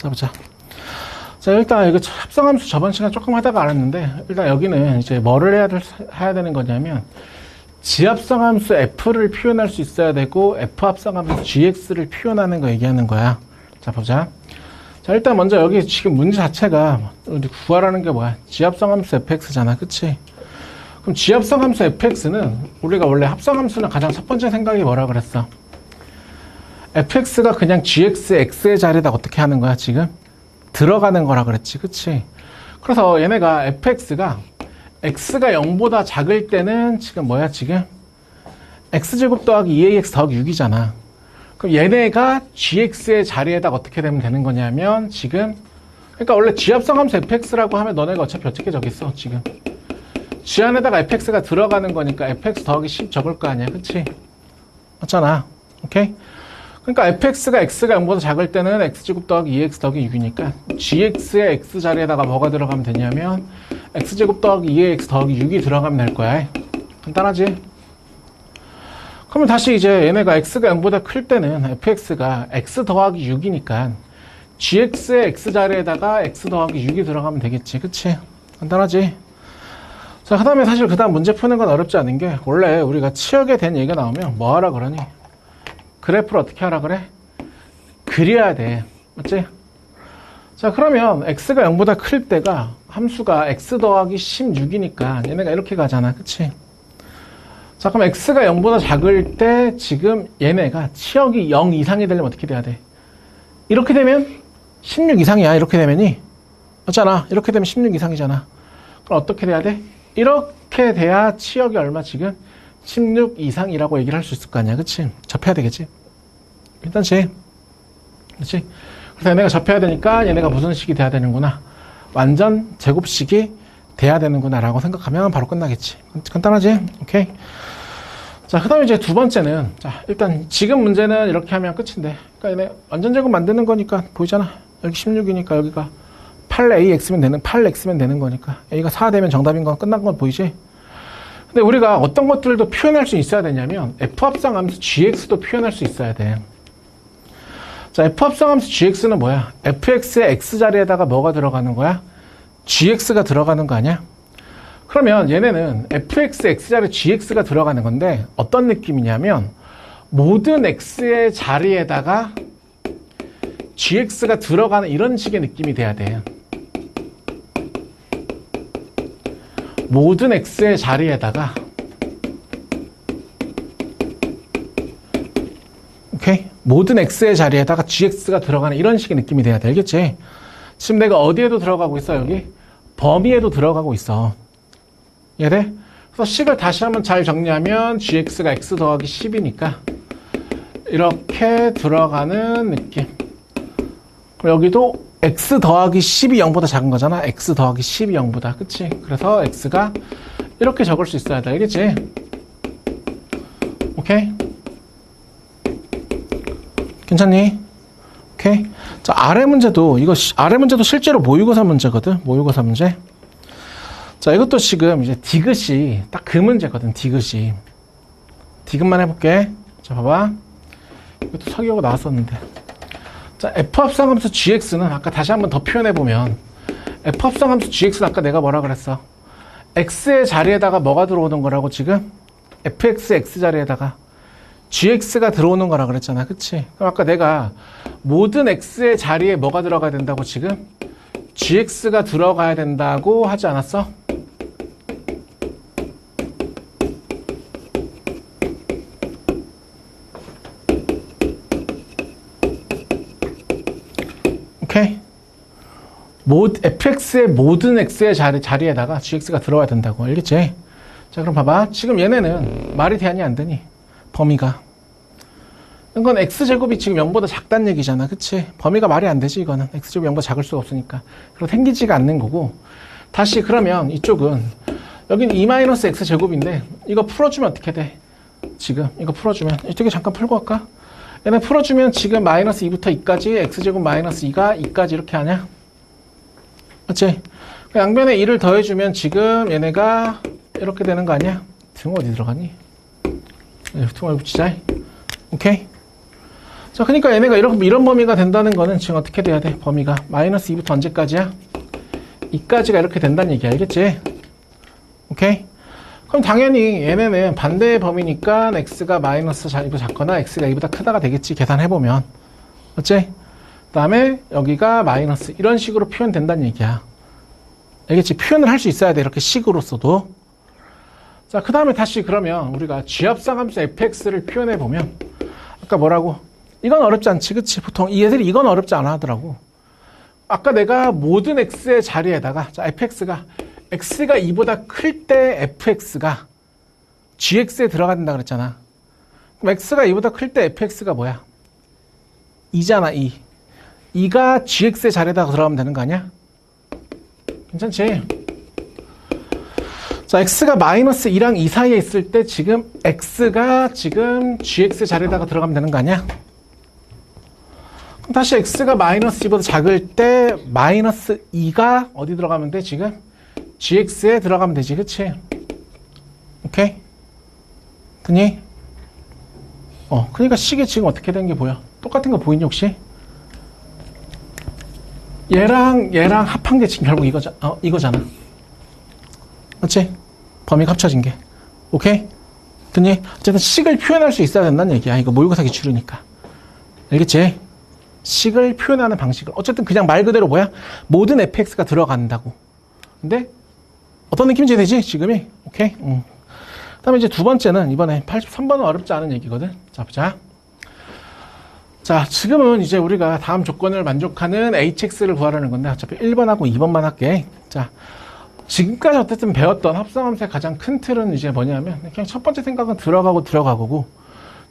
자, 보자. 자, 일단 이거 합성함수 저번 시간 조금 하다가 알았는데, 일단 여기는 이제 뭐를 해야 되는 거냐면, 지합성함수 F를 표현할 수 있어야 되고, F합성함수 GX를 표현하는 거 얘기하는 거야. 자, 보자. 자, 일단 먼저 여기 지금 문제 자체가, 우리 구하라는 게 뭐야? 지합성함수 fx잖아. 그치? 그럼 지합성함수 fx는, 우리가 원래 합성함수는 가장 첫 번째 생각이 뭐라 그랬어? fx가 그냥 gx, x의 자리에다 어떻게 하는 거야, 지금? 들어가는 거라 그랬지. 그치? 그래서 얘네가 fx가, x가 0보다 작을 때는 지금 뭐야, 지금? x제곱 더하기 2ax 더하기 6이잖아. 그럼 얘네가 gx의 자리에다가 어떻게 되면 되는 거냐면 지금 그러니까 원래 지합성함수 fx라고 하면 너네가 어차피 어떻게 적겠어 지금 g 안에다가 fx가 들어가는 거니까 fx 더하기 10 적을 거 아니야. 그치? 맞잖아. 오케이? 그러니까 fx가 x가 0보다 작을 때는 x제곱 더하기 2x 더하기 6이니까 gx의 x 자리에다가 뭐가 들어가면 되냐면 x제곱 더하기 2ax 더하기 6이 들어가면 될 거야. 간단하지? 그러면 다시 이제 얘네가 x가 0보다 클 때는 fx가 x 더하기 6이니까 gx의 x 자리에다가 x 더하기 6이 들어가면 되겠지. 그치? 간단하지? 자, 그 다음에 사실 그 다음 문제 푸는 건 어렵지 않은 게 원래 우리가 치역에 대한 얘기가 나오면 뭐 하라 그러니? 그래프를 어떻게 하라 그래? 그려야 돼. 맞지? 자, 그러면 x가 0보다 클 때가 함수가 x 더하기 16이니까 얘네가 이렇게 가잖아. 그치? 자, 그럼 x가 0보다 작을 때 지금 얘네가 치역이 0 이상이 되려면 어떻게 돼야 돼? 이렇게 되면 16 이상이야. 이렇게 되면이. 맞잖아. 이렇게 되면 16 이상이잖아. 그럼 어떻게 돼야 돼? 이렇게 돼야 치역이 얼마 지금? 16 이상이라고 얘기를 할 수 있을 거 아니야. 그치? 접해야 되겠지? 일단지. 그치? 그래서 얘네가 접해야 되니까 얘네가 무슨 식이 돼야 되는구나. 완전 제곱식이 돼야 되는구나 라고 생각하면 바로 끝나겠지. 간단하지? 오케이. 자, 그 다음에 이제 두 번째는, 자, 일단 지금 문제는 이렇게 하면 끝인데, 그러니까 얘네 완전 제곱 만드는 거니까 보이잖아. 여기 16이니까 여기가 8x면 되는 거니까 a가 4 되면 정답인 건 끝난 건 보이지? 근데 우리가 어떤 것들도 표현할 수 있어야 되냐면 F합성함수 gx도 표현할 수 있어야 돼. 자, F합성함수 gx는 뭐야? fx의 x 자리에다가 뭐가 들어가는 거야? gx가 들어가는 거 아니야? 그러면 얘네는 fx, x자리에 gx가 들어가는 건데 어떤 느낌이냐면 모든 x의 자리에다가 gx가 들어가는 이런 식의 느낌이 돼야 돼. 모든 x의 자리에다가 오케이? 모든 x의 자리에다가 gx가 들어가는 이런 식의 느낌이 돼야 돼. 알겠지? 지금 내가 어디에도 들어가고 있어? 여기? 범위에도 들어가고 있어. 이해돼? 그래서 식을 다시 한번 잘 정리하면 gx가 x 더하기 10이니까 이렇게 들어가는 느낌. 그리고 여기도 x 더하기 10이 0보다 작은 거잖아. x 더하기 10이 0보다. 그치? 그래서 x가 이렇게 적을 수 있어야 돼. 알겠지? 오케이? 괜찮니? 오케이? 자, 아래 문제도 실제로 모의고사 문제거든. 모의고사 문제. 자, 이것도 지금 이제 디귿이 딱 그 문제거든. 디귿이. 디귿만 해볼게. 자, 봐봐. 이것도 서기하고 나왔었는데. 자, F합성함수 gx는 아까 다시 한번 더 표현해보면 F합성함수 gx는 아까 내가 뭐라 그랬어? x의 자리에다가 뭐가 들어오는 거라고 지금? fx x 자리에다가 gx가 들어오는 거라 그랬잖아. 그치? 그럼 아까 내가 모든 x의 자리에 뭐가 들어가야 된다고 지금? gx가 들어가야 된다고 하지 않았어? 오케이? fx의 모든 x의 자리에다가 gx가 들어가야 된다고. 알겠지? 자, 그럼 봐봐. 지금 얘네는 말이 되니 안 되니? 범위가. 이건 x제곱이 지금 0보다 작다는 얘기잖아. 그치? 범위가 말이 안 되지, 이거는. x제곱이 0보다 작을 수가 없으니까. 그리고 생기지가 않는 거고. 다시 그러면 이쪽은, 여기는 2-x제곱인데, 이거 풀어주면 어떻게 돼? 지금, 이거 풀어주면. 이쪽에 잠깐 풀고 갈까? 얘네 풀어주면 지금 마이너스 2부터 2까지, x제곱 마이너스 2가 2까지 이렇게 하냐? 맞지? 양변에 2를 더해주면 지금 얘네가 이렇게 되는 거 아니야? 등 어디 들어가니? 등 얼굴 붙이자. 오케이? 자, 그러니까 얘네가 이런 범위가 된다는 거는 지금 어떻게 돼야 돼? 범위가 마이너스 2부터 언제까지야? 2까지가 이렇게 된다는 얘기 알겠지? 오케이? 그럼 당연히 얘네는 반대의 범위니까 x가 마이너스 2보다 작거나 x가 2보다 크다가 되겠지, 계산해보면. 맞지? 그 다음에 여기가 마이너스 이런 식으로 표현된다는 얘기야. 알겠지? 표현을 할 수 있어야 돼, 이렇게 식으로서도. 자, 그 다음에 다시 그러면 우리가 G합성함수 fx를 표현해보면 아까 뭐라고? 이건 어렵지 않지, 그치? 보통 이 애들이 이건 어렵지 않아 하더라고. 아까 내가 모든 x의 자리에다가, 자, fx가 x가 2보다 클 때 fx가 gx에 들어간다 그랬잖아. 그럼 x가 2보다 클 때 fx가 뭐야? 2잖아, 2. 2가 gx의 자리에다가 들어가면 되는 거 아니야? 괜찮지? 자, x가 마이너스 2랑 2 사이에 있을 때 지금 x가 지금 gx의 자리에다가 들어가면 되는 거 아니야? 그럼 다시 x가 마이너스 2보다 작을 때 마이너스 2가 어디 들어가면 돼, 지금? gx에 들어가면 되지, 그치? 오케이? 됐니? 그러니까 식이 지금 어떻게 된 게 보여? 똑같은 거 보이니, 혹시? 얘랑 합한 게 지금 결국 이거잖아. 맞지? 범위가 합쳐진 게. 오케이? 됐니? 어쨌든 식을 표현할 수 있어야 된다는 얘기야. 이거 모의고사 기출이니까. 알겠지? 식을 표현하는 방식을. 어쨌든 그냥 말 그대로 뭐야? 모든 fx가 들어간다고. 근데 어떤 느낌인지 되지? 지금이? 오케이? 그 다음에 이제 두 번째는 이번에 83번은 어렵지 않은 얘기거든. 자, 보자. 자, 지금은 이제 우리가 다음 조건을 만족하는 hx를 구하라는 건데 어차피 1번하고 2번만 할게. 자, 지금까지 어쨌든 배웠던 합성함수의 가장 큰 틀은 이제 뭐냐면 그냥 첫 번째 생각은 들어가고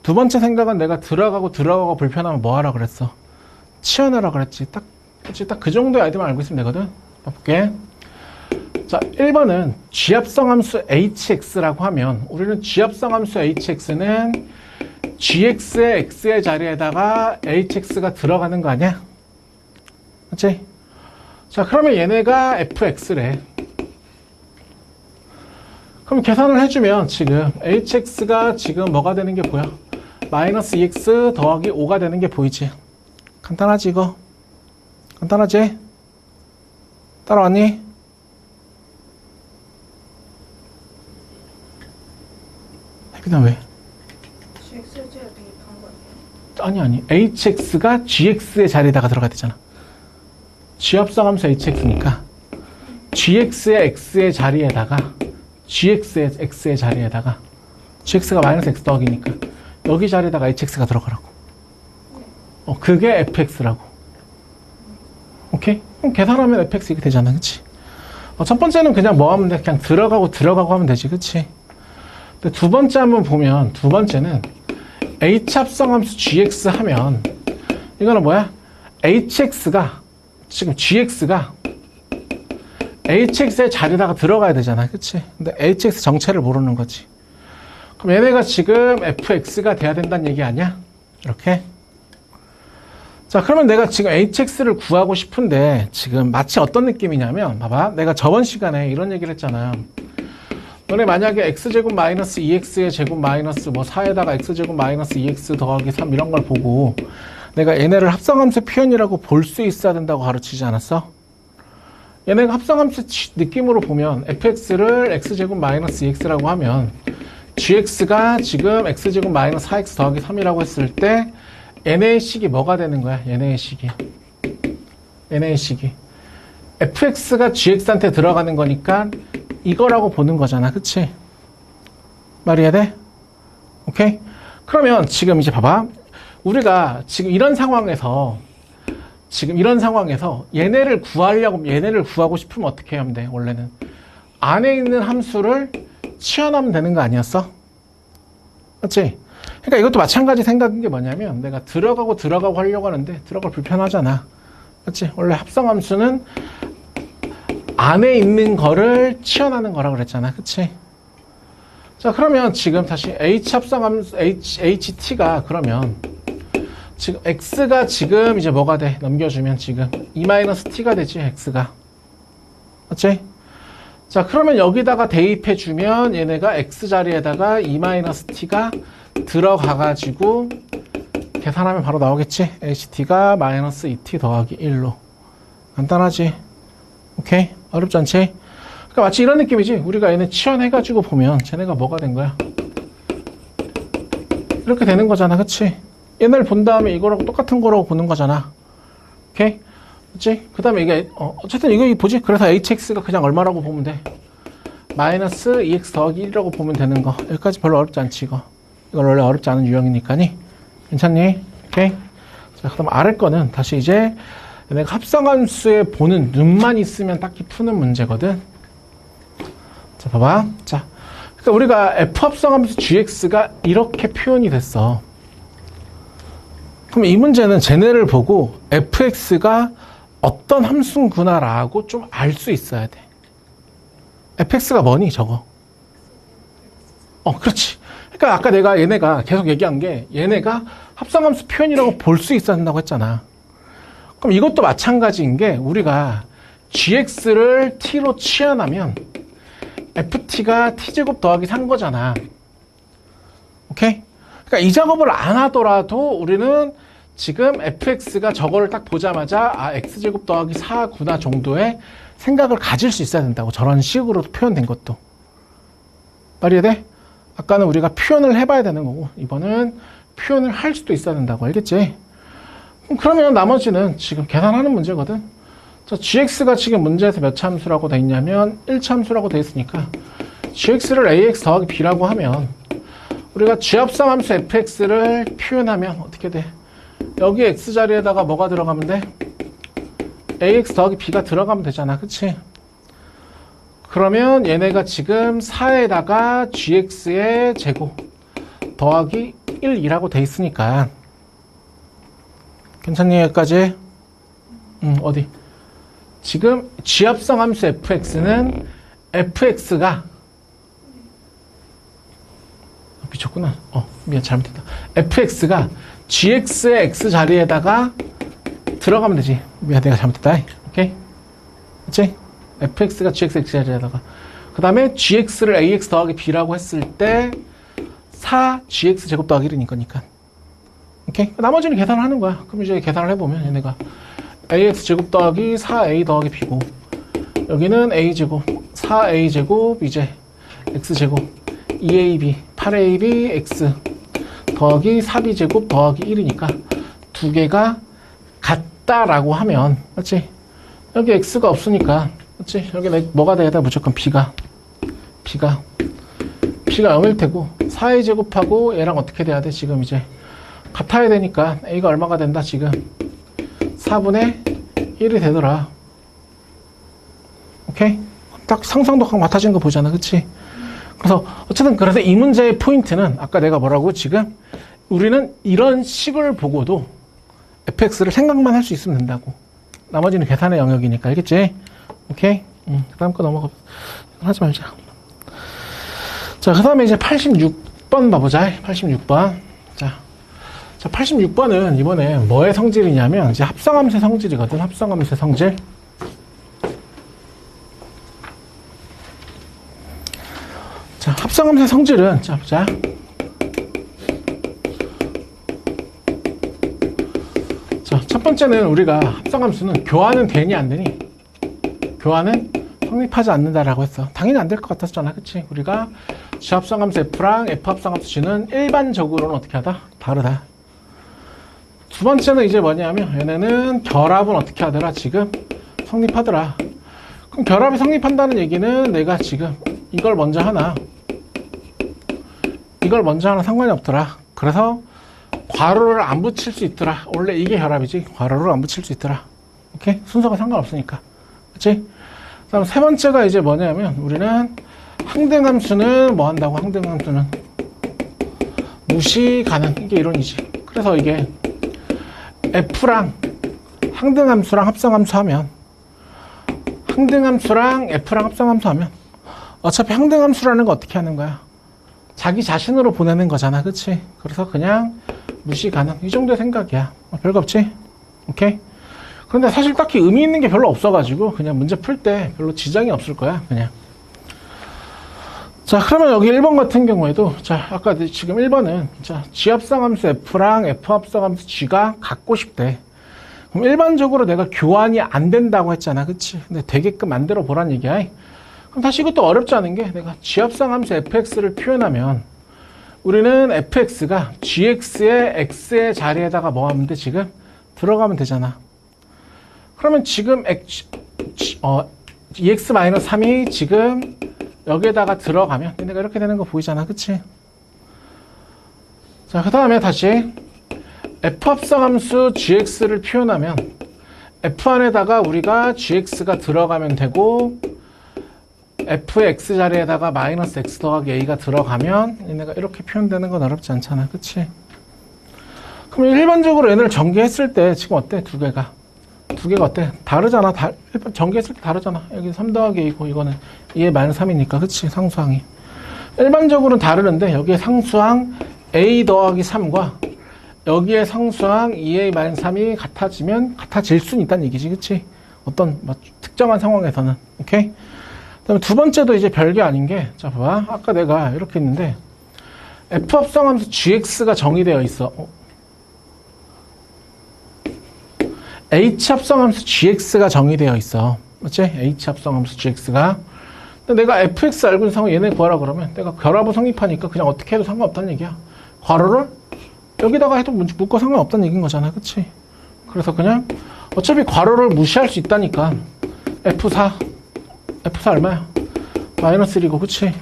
두 번째 생각은 내가 들어가고 불편하면 뭐 하라 그랬어? 치워내라 그랬지. 딱 그 정도의 아이디어만 알고 있으면 되거든. 볼게. 자, 1번은 G합성함수 hx라고 하면 우리는 G합성함수 hx는 gx의 x의 자리에다가 hx가 들어가는 거 아니야? 맞지? 자, 그러면 얘네가 fx래. 그럼 계산을 해주면 지금 hx가 지금 뭐가 되는 게 보여? 마이너스 2x 더하기 5가 되는 게 보이지? 간단하지 이거? 간단하지? 따라왔니? 혜빈아 왜? gx를 대입한 거예요? 아니 hx가 gx의 자리에다가 들어가야 되잖아. G합성함수 hx니까 gx의 x의 자리에다가 gx의 x의 자리에다가 gx가 마이너스 x 더하기니까 여기 자리에다가 hx가 들어가라고. 그게 fx라고. 오케이? 그럼 계산하면 fx 이렇게 되잖아, 그치? 첫 번째는 그냥 뭐 하면 돼? 그냥 들어가고 하면 되지, 그치? 근데 두 번째 한번 보면 두 번째는 h합성함수 gx 하면 이거는 뭐야? hx가 지금 gx가 hx의 자리에다가 들어가야 되잖아, 그치? 근데 hx 정체를 모르는 거지. 그럼 얘네가 지금 fx가 돼야 된다는 얘기 아니야? 이렇게. 자, 그러면 내가 지금 hx를 구하고 싶은데 지금 마치 어떤 느낌이냐면 봐봐, 내가 저번 시간에 이런 얘기를 했잖아. 너네 만약에 x제곱 마이너스 2x의 제곱 마이너스 뭐 4에다가 x제곱 마이너스 2x 더하기 3 이런 걸 보고 내가 얘네를 합성함수 표현이라고 볼 수 있어야 된다고 가르치지 않았어? 얘네가 합성함수 느낌으로 보면 fx를 x제곱 마이너스 2x라고 하면 gx가 지금 x제곱 마이너스 4x 더하기 3이라고 했을 때 얘네의 식이 뭐가 되는 거야? 얘네의 식이 fx가 gx한테 들어가는 거니까 이거라고 보는 거잖아, 그치? 말이야 돼? 오케이? 그러면 지금 이제 봐봐, 우리가 지금 이런 상황에서 얘네를 구하고 싶으면 어떻게 하면 돼? 원래는 안에 있는 함수를 치환하면 되는 거 아니었어? 맞지? 그러니까 이것도 마찬가지 생각인 게 뭐냐면 내가 들어가고 하려고 하는데 들어갈 불편하잖아. 맞지? 원래 합성함수는 안에 있는 거를 치환하는 거라 그랬잖아. 그치? 자, 그러면 지금 다시 h합성함수 ht가 그러면 지금 x가 지금 이제 뭐가 돼? 넘겨주면 지금 2-t가 되지, x가. 맞지? 자, 그러면 여기다가 대입해주면 얘네가 x 자리에다가 2-t가 들어가가지고 계산하면 바로 나오겠지. ht가 마이너스 2t 더하기 1로. 간단하지. 오케이? 어렵지 않지? 그러니까 마치 이런 느낌이지. 우리가 얘네 치환해가지고 보면 쟤네가 뭐가 된 거야? 이렇게 되는 거잖아. 그치? 얘네를 본 다음에 이거라고 똑같은 거라고 보는 거잖아. 오케이? 그치? 그 다음에 이게 어쨌든 이거 뭐지? 그래서 hx가 그냥 얼마라고 보면 돼? 마이너스 2x 더하기 1이라고 보면 되는 거. 여기까지 별로 어렵지 않지 이거. 이건 원래 어렵지 않은 유형이니까니. 괜찮니? 오케이? 자, 그 다음 아래 거는 다시 이제 내가 합성함수에 보는 눈만 있으면 딱히 푸는 문제거든. 자, 봐봐. 자, 그러니까 우리가 f 합성함수 gx가 이렇게 표현이 됐어. 그럼 이 문제는 쟤네를 보고 fx가 어떤 함수구나라고 좀 알 수 있어야 돼. fx가 뭐니 저거? 그렇지. 그러니까 아까 내가 얘네가 계속 얘기한 게 얘네가 합성함수 표현이라고 볼 수 있어야 된다고 했잖아. 그럼 이것도 마찬가지인 게 우리가 gx를 t로 치환하면 ft가 t제곱 더하기 3 거잖아. 오케이? 그러니까 이 작업을 안 하더라도 우리는 지금 fx가 저거를 딱 보자마자 x제곱 더하기 4구나 정도의 생각을 가질 수 있어야 된다고. 저런 식으로 표현된 것도. 말이 돼? 아까는 우리가 표현을 해봐야 되는 거고 이번은 표현을 할 수도 있어야 된다고. 알겠지? 그러면 나머지는 지금 계산하는 문제거든. 자, gx가 지금 문제에서 몇 차 함수라고 돼 있냐면 1차 함수라고 돼 있으니까 gx를 ax 더하기 b라고 하면 우리가 g합성 함수 fx를 표현하면 어떻게 돼? 여기 x 자리에다가 뭐가 들어가면 돼? ax 더하기 b가 들어가면 되잖아. 그치? 그러면 얘네가 지금 4에다가 gx의 제곱 더하기 1이라고 돼 있으니까 괜찮니? 여기까지? 어디? 지금 g합성 함수 fx는 fx가 미쳤구나. 미안, 잘못했다. fx가 gx의 x 자리에다가 들어가면 되지. 미안, 내가 잘못했다. 오케이? 그치? fx가 gx x 자리에다가 그 다음에 gx를 ax 더하기 b라고 했을 때 4gx 제곱 더하기 1이니까 거니까. 오케이? 나머지는 계산을 하는 거야. 그럼 이제 계산을 해보면 얘네가 ax 제곱 더하기 4a 더하기 b고 여기는 a 제곱 4a 제곱 이제 x 제곱 2ab 8ab x 더하기 4b 제곱 더하기 1이니까 두 개가 같다라고 하면 맞지? 여기 x가 없으니까 맞지? 여기 뭐가 돼야 돼? 무조건 b가 0일 테고 4a 제곱하고 얘랑 어떻게 돼야 돼? 지금 이제 같아야 되니까 a가 얼마가 된다? 지금 4분의 1이 되더라. 오케이? 딱 상상도 같아진 거 보잖아. 그치? 그래서 어쨌든 그래서 이 문제의 포인트는 아까 내가 뭐라고 지금 우리는 이런 식을 보고도 fx를 생각만 할 수 있으면 된다고. 나머지는 계산의 영역이니까. 알겠지? 오케이? 그 다음 거 넘어가. 하지 말자. 자, 그 다음에 이제 86번 봐보자. 86번. 자, 86번은 이번에 뭐의 성질이냐면 이제 합성함수의 성질이거든. 합성함수의 성질. 자, 합성함수의 성질은 자, 보자. 자, 첫 번째는 우리가 합성함수는 교환은 되니 안 되니? 교환은 성립하지 않는다라고 했어. 당연히 안 될 것 같았잖아. 그치? 우리가 G합성함수 F랑 F합성함수 G는 일반적으로는 어떻게 하다? 다르다. 두 번째는 이제 뭐냐면 얘네는 결합은 어떻게 하더라? 지금 성립하더라. 그럼 결합이 성립한다는 얘기는 내가 지금 이걸 먼저 하나 상관이 없더라. 그래서 괄호를 안 붙일 수 있더라. 원래 이게 결합이지. 괄호를 안 붙일 수 있더라. 오케이? 순서가 상관없으니까. 그치? 그다음 세 번째가 이제 뭐냐면 우리는 항등함수는 뭐 한다고? 항등함수는 무시 가능. 이게 이론이지. 그래서 이게 F랑 항등함수랑 합성함수 하면 항등함수랑 F랑 합성함수 하면 어차피 항등함수라는 거 어떻게 하는 거야? 자기 자신으로 보내는 거잖아. 그치? 그래서 그냥 무시 가능. 이 정도의 생각이야. 별거 없지? 오케이? 그런데 사실 딱히 의미 있는 게 별로 없어가지고 그냥 문제 풀 때 별로 지장이 없을 거야. 그냥. 자, 그러면 여기 1번 같은 경우에도, 자, 아까 지금 1번은, 자, G합성함수 F랑 F합성함수 G가 같고 싶대. 그럼 일반적으로 내가 교환이 안 된다고 했잖아. 그치? 근데 되게끔 만들어 보란 얘기야. 그럼 다시 이것도 어렵지 않은 게, 내가 G합성함수 Fx를 표현하면, 우리는 Fx가 Gx의 X의 자리에다가 뭐 하면 돼, 지금? 들어가면 되잖아. 그러면 지금 EX-3이 지금 여기에다가 들어가면 내가 이렇게 되는 거 보이잖아. 그치? 자, 그 다음에 다시 F합성함수 gx를 표현하면 F 안에다가 우리가 gx가 들어가면 되고 F의 x 자리에다가 마이너스 x 더하기 a가 들어가면 얘네가 이렇게 표현되는 건 어렵지 않잖아. 그치? 그럼 일반적으로 얘네를 전개했을 때 지금 어때? 두 개가 어때? 다르잖아. 전개했을 때 다르잖아. 여기 3 더하기 a고 이거는 2의 마이너스 3이니까. 그치? 상수항이. 일반적으로는 다르는데 여기에 상수항 a 더하기 3과 여기에 상수항 2a 마이너스 3이 같아질 수는 있다는 얘기지. 그치? 어떤 특정한 상황에서는. 오케이? 그 다음에 두 번째도 이제 별게 아닌 게, 자, 봐봐. 아까 내가 이렇게 했는데, F합성함수 gx가 정의되어 있어. H합성함수 gx가 정의되어 있어. 맞지? H합성함수 gx가. 근데 내가 fx 알고 있는 상황 얘네 구하라 그러면 내가 결합을 성립하니까 그냥 어떻게 해도 상관없다는 얘기야. 괄호를 여기다가 해도 묶어 상관없다는 얘기인 거잖아. 그치? 그래서 그냥 어차피 괄호를 무시할 수 있다니까. F4 얼마야? 마이너스 1이고, 그치?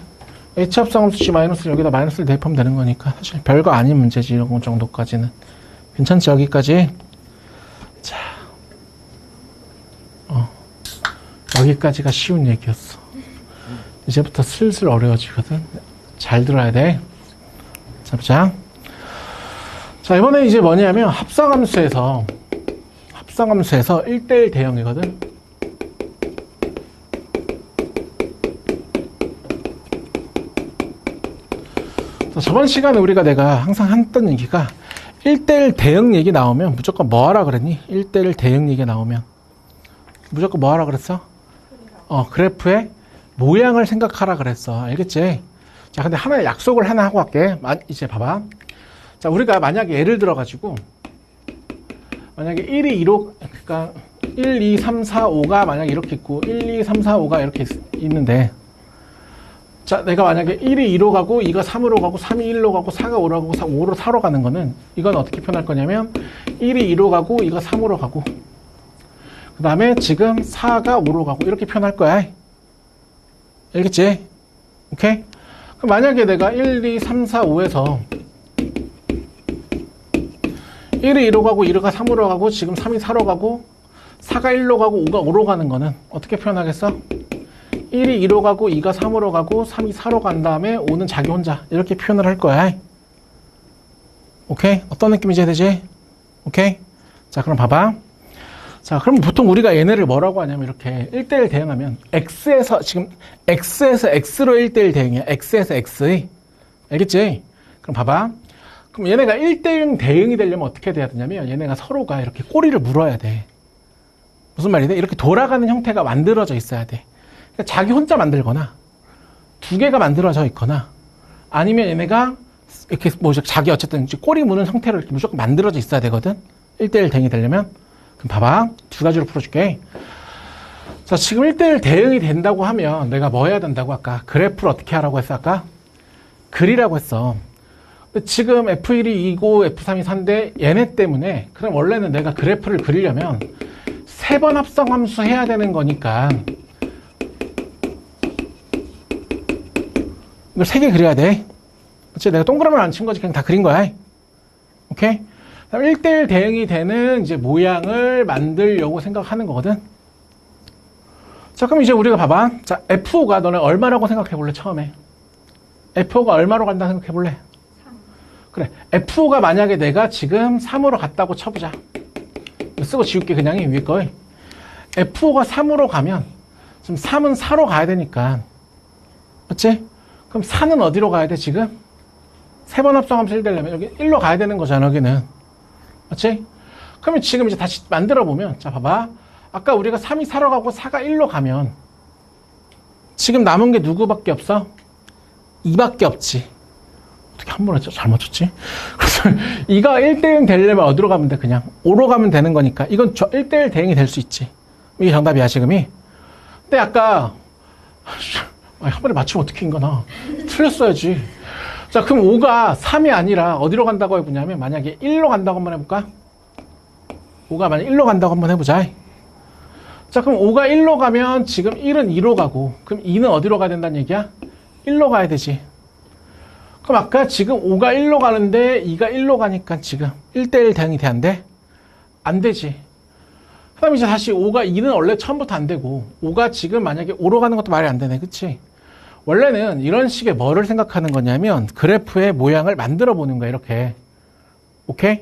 H합성함수 G 마이너스를 여기다 마이너스를 대입하면 되는 거니까 사실 별거 아닌 문제지. 이런 정도까지는. 괜찮지? 여기까지? 자, 여기까지가 쉬운 얘기였어. 이제부터 슬슬 어려워지거든. 잘 들어야 돼. 자, 보자. 자, 이번에 이제 뭐냐면 합성함수에서 1대1 대응이거든. 저번 시간에 내가 항상 했던 얘기가 1대1 대응 얘기 나오면 무조건 뭐 하라 그랬니? 1대1 대응 얘기 나오면 무조건 뭐 하라 그랬어? 그래프의 모양을 생각하라 그랬어. 알겠지? 자, 근데 하나의 약속을 하나 하고 갈게. 이제 봐봐. 자, 우리가 만약에 예를 들어가지고 만약에 1이 2로 그러니까 1, 2, 3, 4, 5가 만약에 이렇게 있고 1, 2, 3, 4, 5가 이렇게 있는데, 자, 내가 만약에 1이 2로 가고 2가 3으로 가고 3이 1로 가고 4가 5로 가고 5로 4로 가는 거는 이건 어떻게 표현할 거냐면 1이 2로 가고 2가 3으로 가고 그 다음에 지금 4가 5로 가고 이렇게 표현할 거야. 알겠지? 오케이? 그럼 만약에 내가 1, 2, 3, 4, 5에서 1이 2로 가고 2가 3으로 가고 지금 3이 4로 가고 4가 1로 가고 5가 5로 가는 거는 어떻게 표현하겠어? 1이 2로 가고 2가 3으로 가고 3이 4로 간 다음에 5는 자기 혼자 이렇게 표현을 할 거야. 오케이? 어떤 느낌인지 되지? 오케이? 자, 그럼 봐봐. 자, 그럼 보통 우리가 얘네를 뭐라고 하냐면 이렇게 1대1 대응하면 지금 X에서 X로 1대1 대응이야. X에서 X의. 알겠지? 그럼 봐봐. 그럼 얘네가 1대1 대응이 되려면 어떻게 돼야 되냐면 얘네가 서로가 이렇게 꼬리를 물어야 돼. 무슨 말이냐? 이렇게 돌아가는 형태가 만들어져 있어야 돼. 그러니까 자기 혼자 만들거나 두 개가 만들어져 있거나 아니면 얘네가 이렇게 자기 어쨌든 꼬리 무는 형태로 무조건 만들어져 있어야 되거든. 1대1 대응이 되려면. 그럼 봐봐. 두 가지로 풀어줄게. 자, 지금 1대1 대응이 된다고 하면 내가 뭐 해야 된다고 아까 그래프를 어떻게 하라고 했어? 아까 그리라고 했어. 근데 지금 F1이 2고 F3이 4인데 얘네 때문에 그럼 원래는 내가 그래프를 그리려면 3번 합성함수 해야 되는 거니까 이걸 3개 그려야 돼. 그치? 내가 동그라미를 안 친 거지. 그냥 다 그린 거야. 오케이? 그럼 1대1 대응이 되는 이제 모양을 만들려고 생각하는 거거든. 자, 그럼 이제 우리가 봐봐. 자, F5가 너네 얼마라고 생각해 볼래, 처음에? F5가 얼마로 간다 생각해 볼래? 3. 그래. F5가 만약에 내가 지금 3으로 갔다고 쳐보자. 이거 쓰고 지울게, 그냥 위에 거. F5가 3으로 가면, 지금 3은 4로 가야 되니까. 맞지? 그럼 4는 어디로 가야 돼, 지금? 3번 합성함수 1 되려면 여기 1로 가야 되는 거잖아, 여기는. 맞지? 그러면 지금 이제 다시 만들어 보면, 자, 봐봐. 아까 우리가 3이 4로 가고 4가 1로 가면, 지금 남은 게 누구밖에 없어? 2밖에 없지. 어떻게 한 번에 잘 맞췄지? 그래서 2가 1대0 되려면 어디로 가면 돼? 그냥 5로 가면 되는 거니까 이건 1대1 대응이 될 수 있지. 이게 정답이야 지금이. 근데 아까 한 번에 맞추면 어떻게 인거나 틀렸어야지. 자, 그럼 5가 3이 아니라 어디로 간다고 해보냐면 만약에 1로 간다고 한번 해볼까? 5가 만약 1로 간다고 한번 해보자. 자, 그럼 5가 1로 가면 지금 1은 2로 가고 그럼 2는 어디로 가야 된다는 얘기야? 1로 가야 되지. 그럼 아까 지금 5가 1로 가는데 2가 1로 가니까 지금 1대1 대응이 돼, 안 돼? 안 되지. 그 다음에 이제 다시 5가 2는 원래 처음부터 안 되고 5가 지금 만약에 5로 가는 것도 말이 안 되네. 그치? 원래는 이런 식의 뭐를 생각하는 거냐면 그래프의 모양을 만들어 보는 거야. 이렇게. 오케이?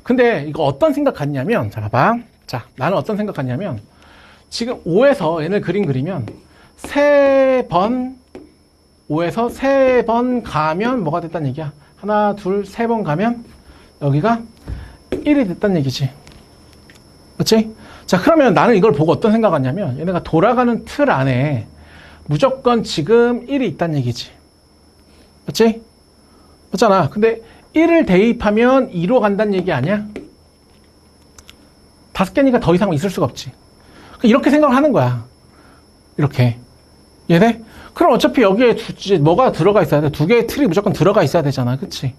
근데 이거 어떤 생각 같냐면 자 봐봐. 자, 나는 어떤 생각 같냐면 지금 5에서 얘를 그리면 3번 5에서 3번 가면 뭐가 됐다는 얘기야? 하나, 둘, 3번 가면 여기가 1이 됐다는 얘기지. 그렇지? 자, 그러면 나는 이걸 보고 어떤 생각 같냐면 얘네가 돌아가는 틀 안에 무조건 지금 1이 있다는 얘기지. 그렇지? 맞잖아. 근데 1을 대입하면 2로 간다는 얘기 아니야? 5개니까 더 이상 있을 수가 없지. 이렇게 생각을 하는 거야. 이렇게. 이해돼? 그럼 어차피 여기에 뭐가 들어가 있어야 돼? 2개의 틀이 무조건 들어가 있어야 되잖아. 그치?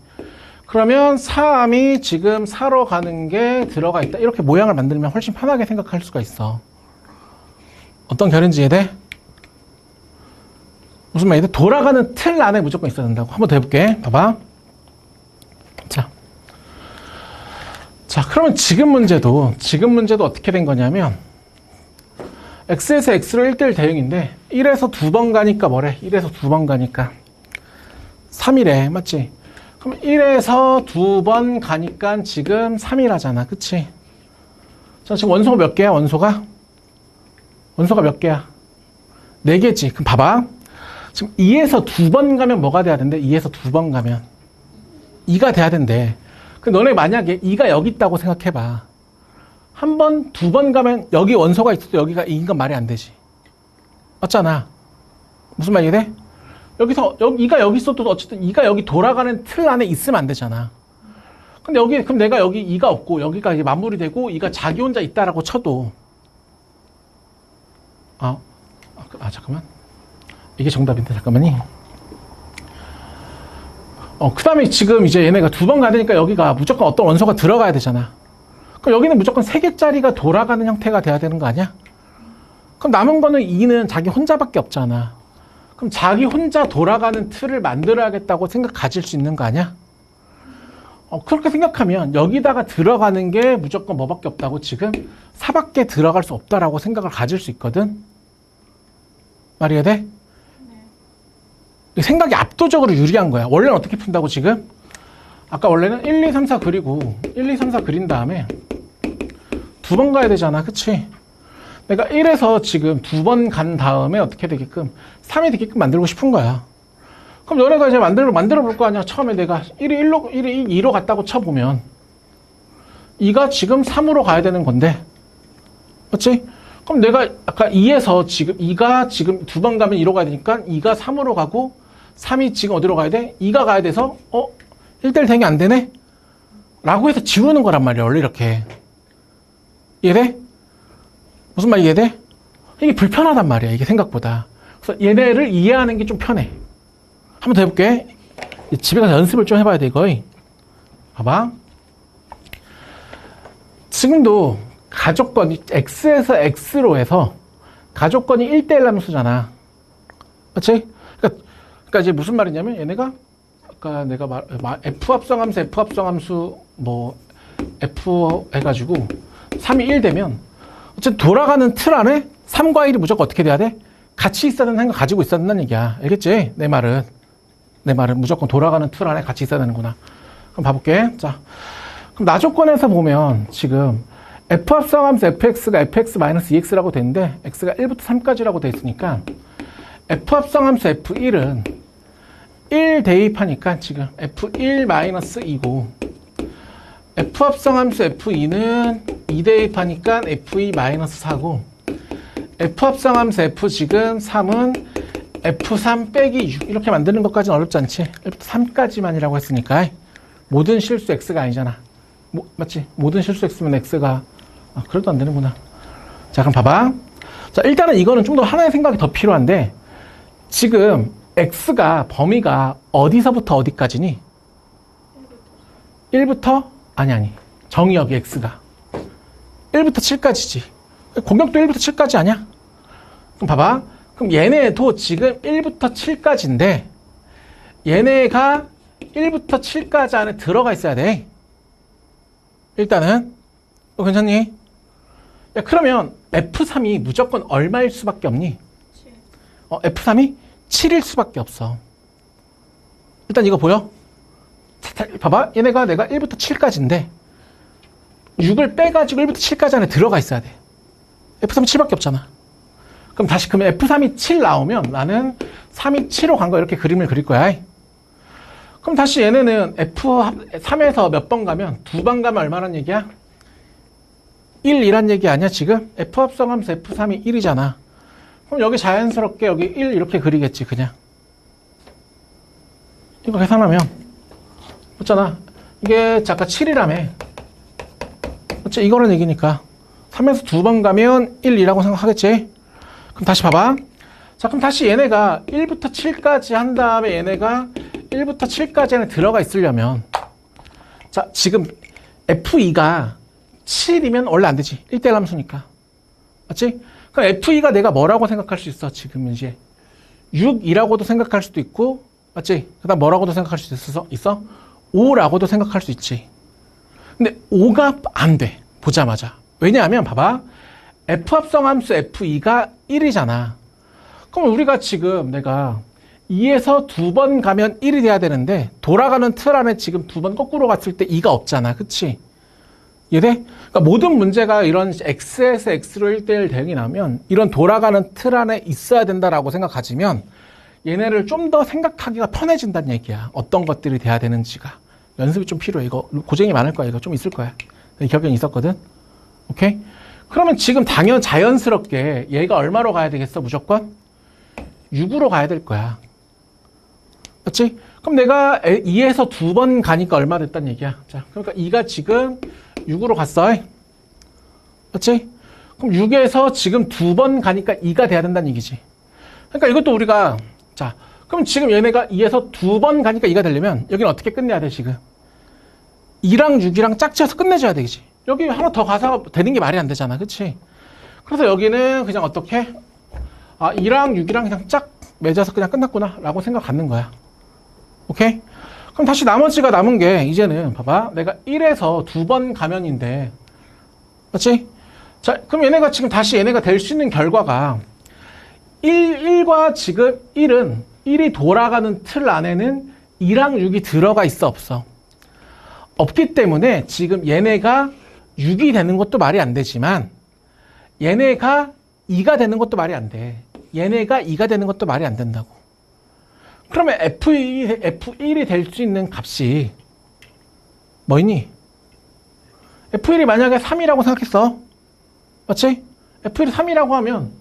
그러면 3이 지금 4로 가는 게 들어가 있다. 이렇게 모양을 만들면 훨씬 편하게 생각할 수가 있어. 어떤 결인지 이해돼? 무슨 말이야? 돌아가는 틀 안에 무조건 있어야 된다고. 한번 더 해볼게. 봐봐. 자, 그러면 지금 문제도 어떻게 된 거냐면 x에서 x로 1대1 대응인데 1에서 2번 가니까 뭐래? 1에서 2번 가니까 3이래. 맞지? 그럼 1에서 2번 가니까 지금 3이라잖아. 그치? 자, 지금 원소가 몇 개야? 원소가 몇 개야? 4개지. 그럼 봐봐. 지금 2에서 2번 가면 뭐가 돼야 된대? 2에서 2번 가면 2가 돼야 된대. 그 너네 만약에 2가 여기 있다고 생각해봐. 한 번, 2번 가면 여기 원소가 있어도 여기가 2인 건 말이 안 되지. 맞잖아. 무슨 말이 돼? 여기서 2가 여기 있어도 어쨌든 2가 여기 돌아가는 틀 안에 있으면 안 되잖아. 근데 그럼 내가 여기 2가 없고 여기가 이제 마무리되고 2가 자기 혼자 있다라고 쳐도 잠깐만. 이게 정답인데 잠깐만요. 그 다음에 지금 이제 얘네가 2번 가야 되니까 여기가 무조건 어떤 원소가 들어가야 되잖아. 그럼 여기는 무조건 3개짜리가 돌아가는 형태가 돼야 되는 거 아니야? 그럼 남은 거는 2는 자기 혼자밖에 없잖아. 그럼 자기 혼자 돌아가는 틀을 만들어야겠다고 생각 가질 수 있는 거 아니야? 그렇게 생각하면 여기다가 들어가는 게 무조건 뭐밖에 없다고 지금 4밖에 들어갈 수 없다라고 생각을 가질 수 있거든? 말이 해야 돼? 생각이 압도적으로 유리한 거야. 원래는 어떻게 푼다고 지금? 아까 원래는 1, 2, 3, 4 그리고 1, 2, 3, 4 그린 다음에 2번 가야 되잖아. 그치? 내가 1에서 지금 2번 간 다음에 어떻게 되게끔 3이 되게끔 만들고 싶은 거야. 그럼 너네가 이제 만들어 볼 거 아니야. 처음에 내가 1이 2로 갔다고 쳐보면 2가 지금 3으로 가야 되는 건데 맞지? 그럼 내가 아까 2에서 지금 2가 지금 2번 가면 2로 가야 되니까 2가 3으로 가고 3이 지금 어디로 가야 돼? 2가 가야 돼서 1대1 대응이 안 되네? 라고 해서 지우는 거란 말이야. 원래 이렇게. 이해돼? 무슨 말 이해돼? 이게 불편하단 말이야. 이게 생각보다. 그래서 얘네를 이해하는 게 좀 편해. 한번 더 해볼게. 집에 가서 연습을 좀 해봐야 돼. 이거. 봐봐. 지금도 가족권이 X에서 X로 해서 가족권이 1대1 함수잖아. 그렇지? 그러니까 이제 무슨 말이냐면 얘네가 아까 내가 F 합성함수 뭐 F 해가지고 3이 1 되면 어쨌든 돌아가는 틀 안에 3과 1이 무조건 어떻게 돼야 돼? 같이 있어야 된다는 걸 가지고 있어야 된다는 얘기야. 알겠지? 내 말은 무조건 돌아가는 틀 안에 같이 있어야 되는구나. 그럼 봐볼게. 자, 그럼 나조건에서 보면 지금 F 합성함수 fx가 fx-ex라고 되는데 x가 1부터 3까지라고 돼 있으니까 F 합성함수 f1은 1 대입하니까 지금 f1-2고 F 합성함수 f2는 2 대입하니까 f2-4고 F 합성함수 f 지금 3은 F3 빼기 6 이렇게 만드는 것까지는 어렵지 않지. 1부터 3까지만이라고 했으니까 모든 실수 x가 아니잖아. 맞지? 모든 실수 x면 x가 그래도 안 되는구나. 자, 그럼 봐봐. 자, 일단은 이거는 좀 더 하나의 생각이 더 필요한데 지금 x가 범위가 어디서부터 어디까지니? 1부터? 아니 정의역이 x가 1부터 7까지지. 공역도 1부터 7까지 아니야? 그럼 봐봐. 그럼 얘네도 지금 1부터 7까지인데 얘네가 1부터 7까지 안에 들어가 있어야 돼. 일단은 괜찮니? 야, 그러면 F3이 무조건 얼마일 수밖에 없니? 7. F3이 7일 수밖에 없어. 일단 이거 보여? 봐봐. 얘네가 내가 1부터 7까지인데 6을 빼가지고 1부터 7까지 안에 들어가 있어야 돼. F3이 7밖에 없잖아. 그럼 다시 그러면 F3이 7 나오면 나는 3이 7로 간 거 이렇게 그림을 그릴 거야. 그럼 다시 얘네는 F3에서 몇 번 가면 2번 가면 얼마란 얘기야? 1, 2란 얘기 아니야 지금? F 합성하면서 F3이 1이잖아. 그럼 여기 자연스럽게 여기 1 이렇게 그리겠지 그냥. 이거 계산하면 맞잖아. 이게 아까 7이라며. 맞지? 이거란 얘기니까 3에서 2번 가면 1, 2라고 생각하겠지? 그럼 다시 봐봐. 자, 그럼 다시 얘네가 1부터 7까지 한 다음에 얘네가 1부터 7까지 안에 들어가 있으려면 자, 지금 F2가 7이면 원래 안 되지. 1대1 함수니까. 맞지? 그럼 F2가 내가 뭐라고 생각할 수 있어? 지금 이제 6이라고도 생각할 수도 있고 맞지? 그 다음 뭐라고도 생각할 수 있어? 5라고도 생각할 수 있지. 근데 5가 안 돼. 보자마자. 왜냐하면 봐봐. F합성 함수 F2가 1이잖아. 그럼 우리가 지금 내가 2에서 2번 가면 1이 돼야 되는데 돌아가는 틀 안에 지금 2번 거꾸로 갔을 때 2가 없잖아. 그치? 이해돼? 그러니까 모든 문제가 이런 X에서 X로 1대1 대응이 나면 이런 돌아가는 틀 안에 있어야 된다라고 생각하지면 얘네를 좀 더 생각하기가 편해진다는 얘기야. 어떤 것들이 돼야 되는지가. 연습이 좀 필요해. 이거 고생이 많을 거야. 이거 좀 있을 거야. 기억이 있었거든. 오케이? 그러면 지금 자연스럽게 얘가 얼마로 가야 되겠어? 무조건? 6으로 가야 될 거야. 맞지? 그럼 내가 2에서 2번 가니까 얼마 됐단 얘기야. 자, 그러니까 2가 지금 6으로 갔어. 맞지? 그럼 6에서 지금 2번 가니까 2가 돼야 된다는 얘기지. 그러니까 이것도 우리가 자, 그럼 지금 얘네가 2에서 2번 가니까 2가 되려면 여기는 어떻게 끝내야 돼 지금? 2랑 6이랑 짝지어서 끝내줘야 되겠지. 여기 하나 더 가서 되는 게 말이 안 되잖아. 그치? 그래서 여기는 그냥 어떻게? 2랑 6이랑 그냥 짝 맺어서 그냥 끝났구나 라고 생각 갖는 거야. 오케이? 그럼 다시 나머지가 남은 게 이제는 봐봐. 내가 1에서 2번 가면인데 맞지? 자, 그럼 얘네가 지금 다시 얘네가 될 수 있는 결과가 1과 지금 1이 돌아가는 틀 안에는 2랑 6이 들어가 있어 없어? 없기 때문에 지금 얘네가 6이 되는 것도 말이 안 되지만 얘네가 2가 되는 것도 말이 안 돼. 얘네가 2가 되는 것도 말이 안 된다고. 그러면 F1이 될 수 있는 값이 뭐니? F1이 만약에 3이라고 생각했어. 맞지? F1이 3이라고 하면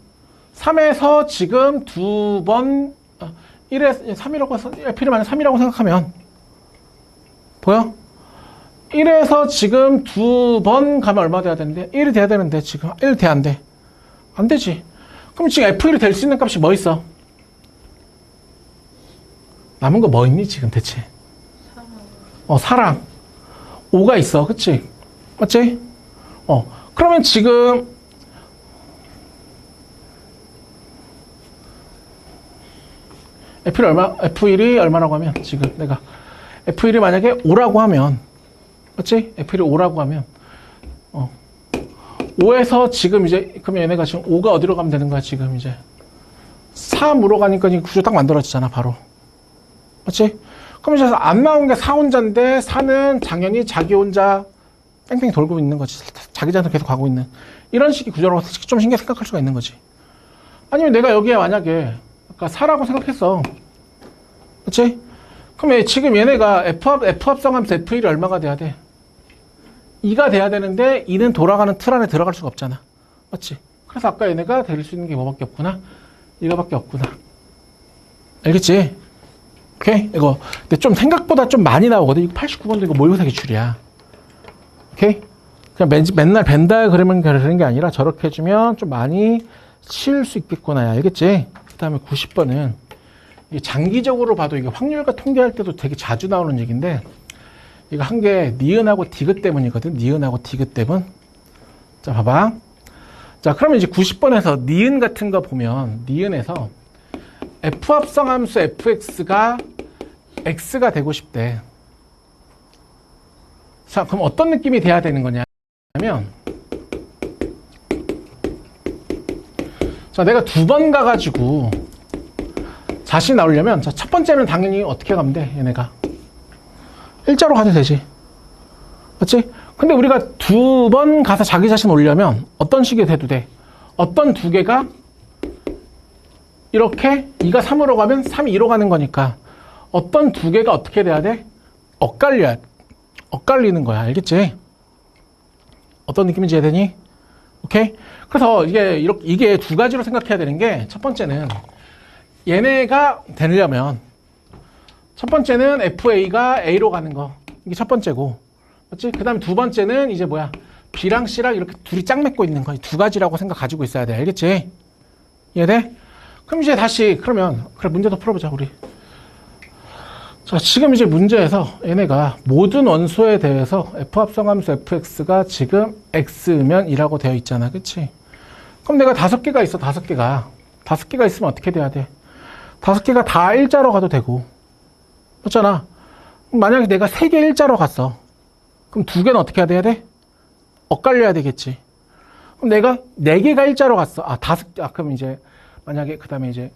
3에서 지금 2번 1에 3이라고 해서 F1이 만약에 3이라고 생각하면 보여? 1에서 지금 2번 가면 얼마 돼야 되는데? 1이 돼야 되는데 지금 1 돼 안 돼? 안 되지. 그럼 지금 F1이 될 수 있는 값이 뭐 있어? 남은 거 뭐 있니 지금 대체? 사랑. 5가 있어. 그치? 맞지? 그러면 지금 F1이 얼마라고 하면 지금 내가 F1이 만약에 5라고 하면 맞지? F1이 5라고 하면 5에서 지금 이제 그러면 얘네가 지금 5가 어디로 가면 되는 거야 지금 이제 3으로 가니까 구조 딱 만들어지잖아 바로. 맞지? 그럼 이제 안 나온 게 4 혼자인데 4는 당연히 자기 혼자 뺑뺑이 돌고 있는 거지. 자기 자신도 계속 가고 있는 이런 식의 구조라고 좀 신기하게 생각할 수가 있는 거지. 아니면 내가 여기에 만약에 아까 4라고 생각했어. 그치? 그럼 지금 얘네가 F 합성하면서 F1이 얼마가 돼야 돼? 2가 돼야 되는데 2는 돌아가는 틀 안에 들어갈 수가 없잖아. 맞지? 그래서 아까 얘네가 될 수 있는 게 뭐밖에 없구나? 이거밖에 없구나. 알겠지? 오케이? 이거 근데 좀 생각보다 좀 많이 나오거든. 이거 89번도 이거 모의고사 기출이야. 오케이? 그냥 맨날 벤다이 그리면 그러는 게 아니라 저렇게 해주면 좀 많이 칠 수 있겠구나. 알겠지? 그 다음에 90번은 이게 장기적으로 봐도 이게 확률과 통계할 때도 되게 자주 나오는 얘기인데 이거 한 게 니은하고 디귿 때문이거든. 니은하고 디귿 때문. 자, 봐봐. 자, 그러면 이제 90번에서 니은 같은 거 보면 니은에서 F 합성함수 fx가 x가 되고 싶대. 자, 그럼 어떤 느낌이 돼야 되는 거냐면 자, 내가 두 번 가가지고 자신 나오려면 자, 첫 번째는 당연히 어떻게 가면 돼? 얘네가 일자로 가도 되지. 맞지? 근데 우리가 두 번 가서 자기 자신 올려면 어떤 식이 돼도 돼? 어떤 두 개가 이렇게 2가 3으로 가면 3이 2로 가는 거니까 어떤 두 개가 어떻게 돼야 돼? 엇갈리는 거야. 알겠지? 어떤 느낌인지 이해되니? 오케이? 그래서 이게 두 가지로 생각해야 되는 게 첫 번째는 얘네가 되려면 첫 번째는 FA가 A로 가는 거. 이게 첫 번째고. 맞지? 그 다음에 두 번째는 이제 뭐야? B랑 C랑 이렇게 둘이 짝 맺고 있는 거. 이 두 가지라고 생각 가지고 있어야 돼. 알겠지? 이해돼? 그럼 이제 다시 그러면 그래 문제도 풀어보자 우리. 자, 지금 이제 문제에서 얘네가 모든 원소에 대해서 F 합성함수 fx가 지금 x면 이라고 되어 있잖아. 그치? 그럼 내가 5개가 있어. 5개가 있으면 어떻게 돼야 돼? 5개가 다 일자로 가도 되고. 맞잖아. 만약에 내가 3개 일자로 갔어. 그럼 2개는 어떻게 해야 돼? 엇갈려야 되겠지. 그럼 내가 4개가 일자로 갔어. 그럼 이제 만약에 그 다음에 이제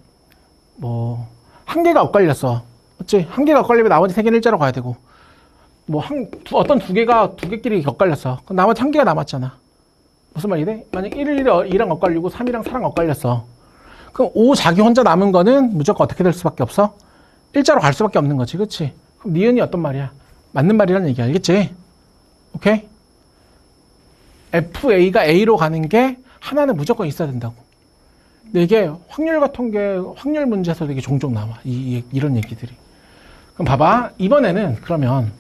뭐 1개가 엇갈렸어. 맞지? 1개가 엇갈리면 나머지 3개는 일자로 가야 되고 뭐 어떤 2개끼리 엇갈렸어. 그럼 나머지 1개가 남았잖아. 무슨 말이래? 만약 1이랑 엇갈리고 3이랑 4랑 엇갈렸어. 그럼 5 자기 혼자 남은 거는 무조건 어떻게 될 수밖에 없어? 일자로 갈 수밖에 없는 거지. 그치? 그럼 니은이 어떤 말이야? 맞는 말이라는 얘기 알겠지? 오케이? FA가 A로 가는 게 하나는 무조건 있어야 된다고. 근데 이게 확률과 통계, 확률 문제에서 되게 종종 나와. 이런 얘기들이. 그럼 봐봐. 이번에는 그러면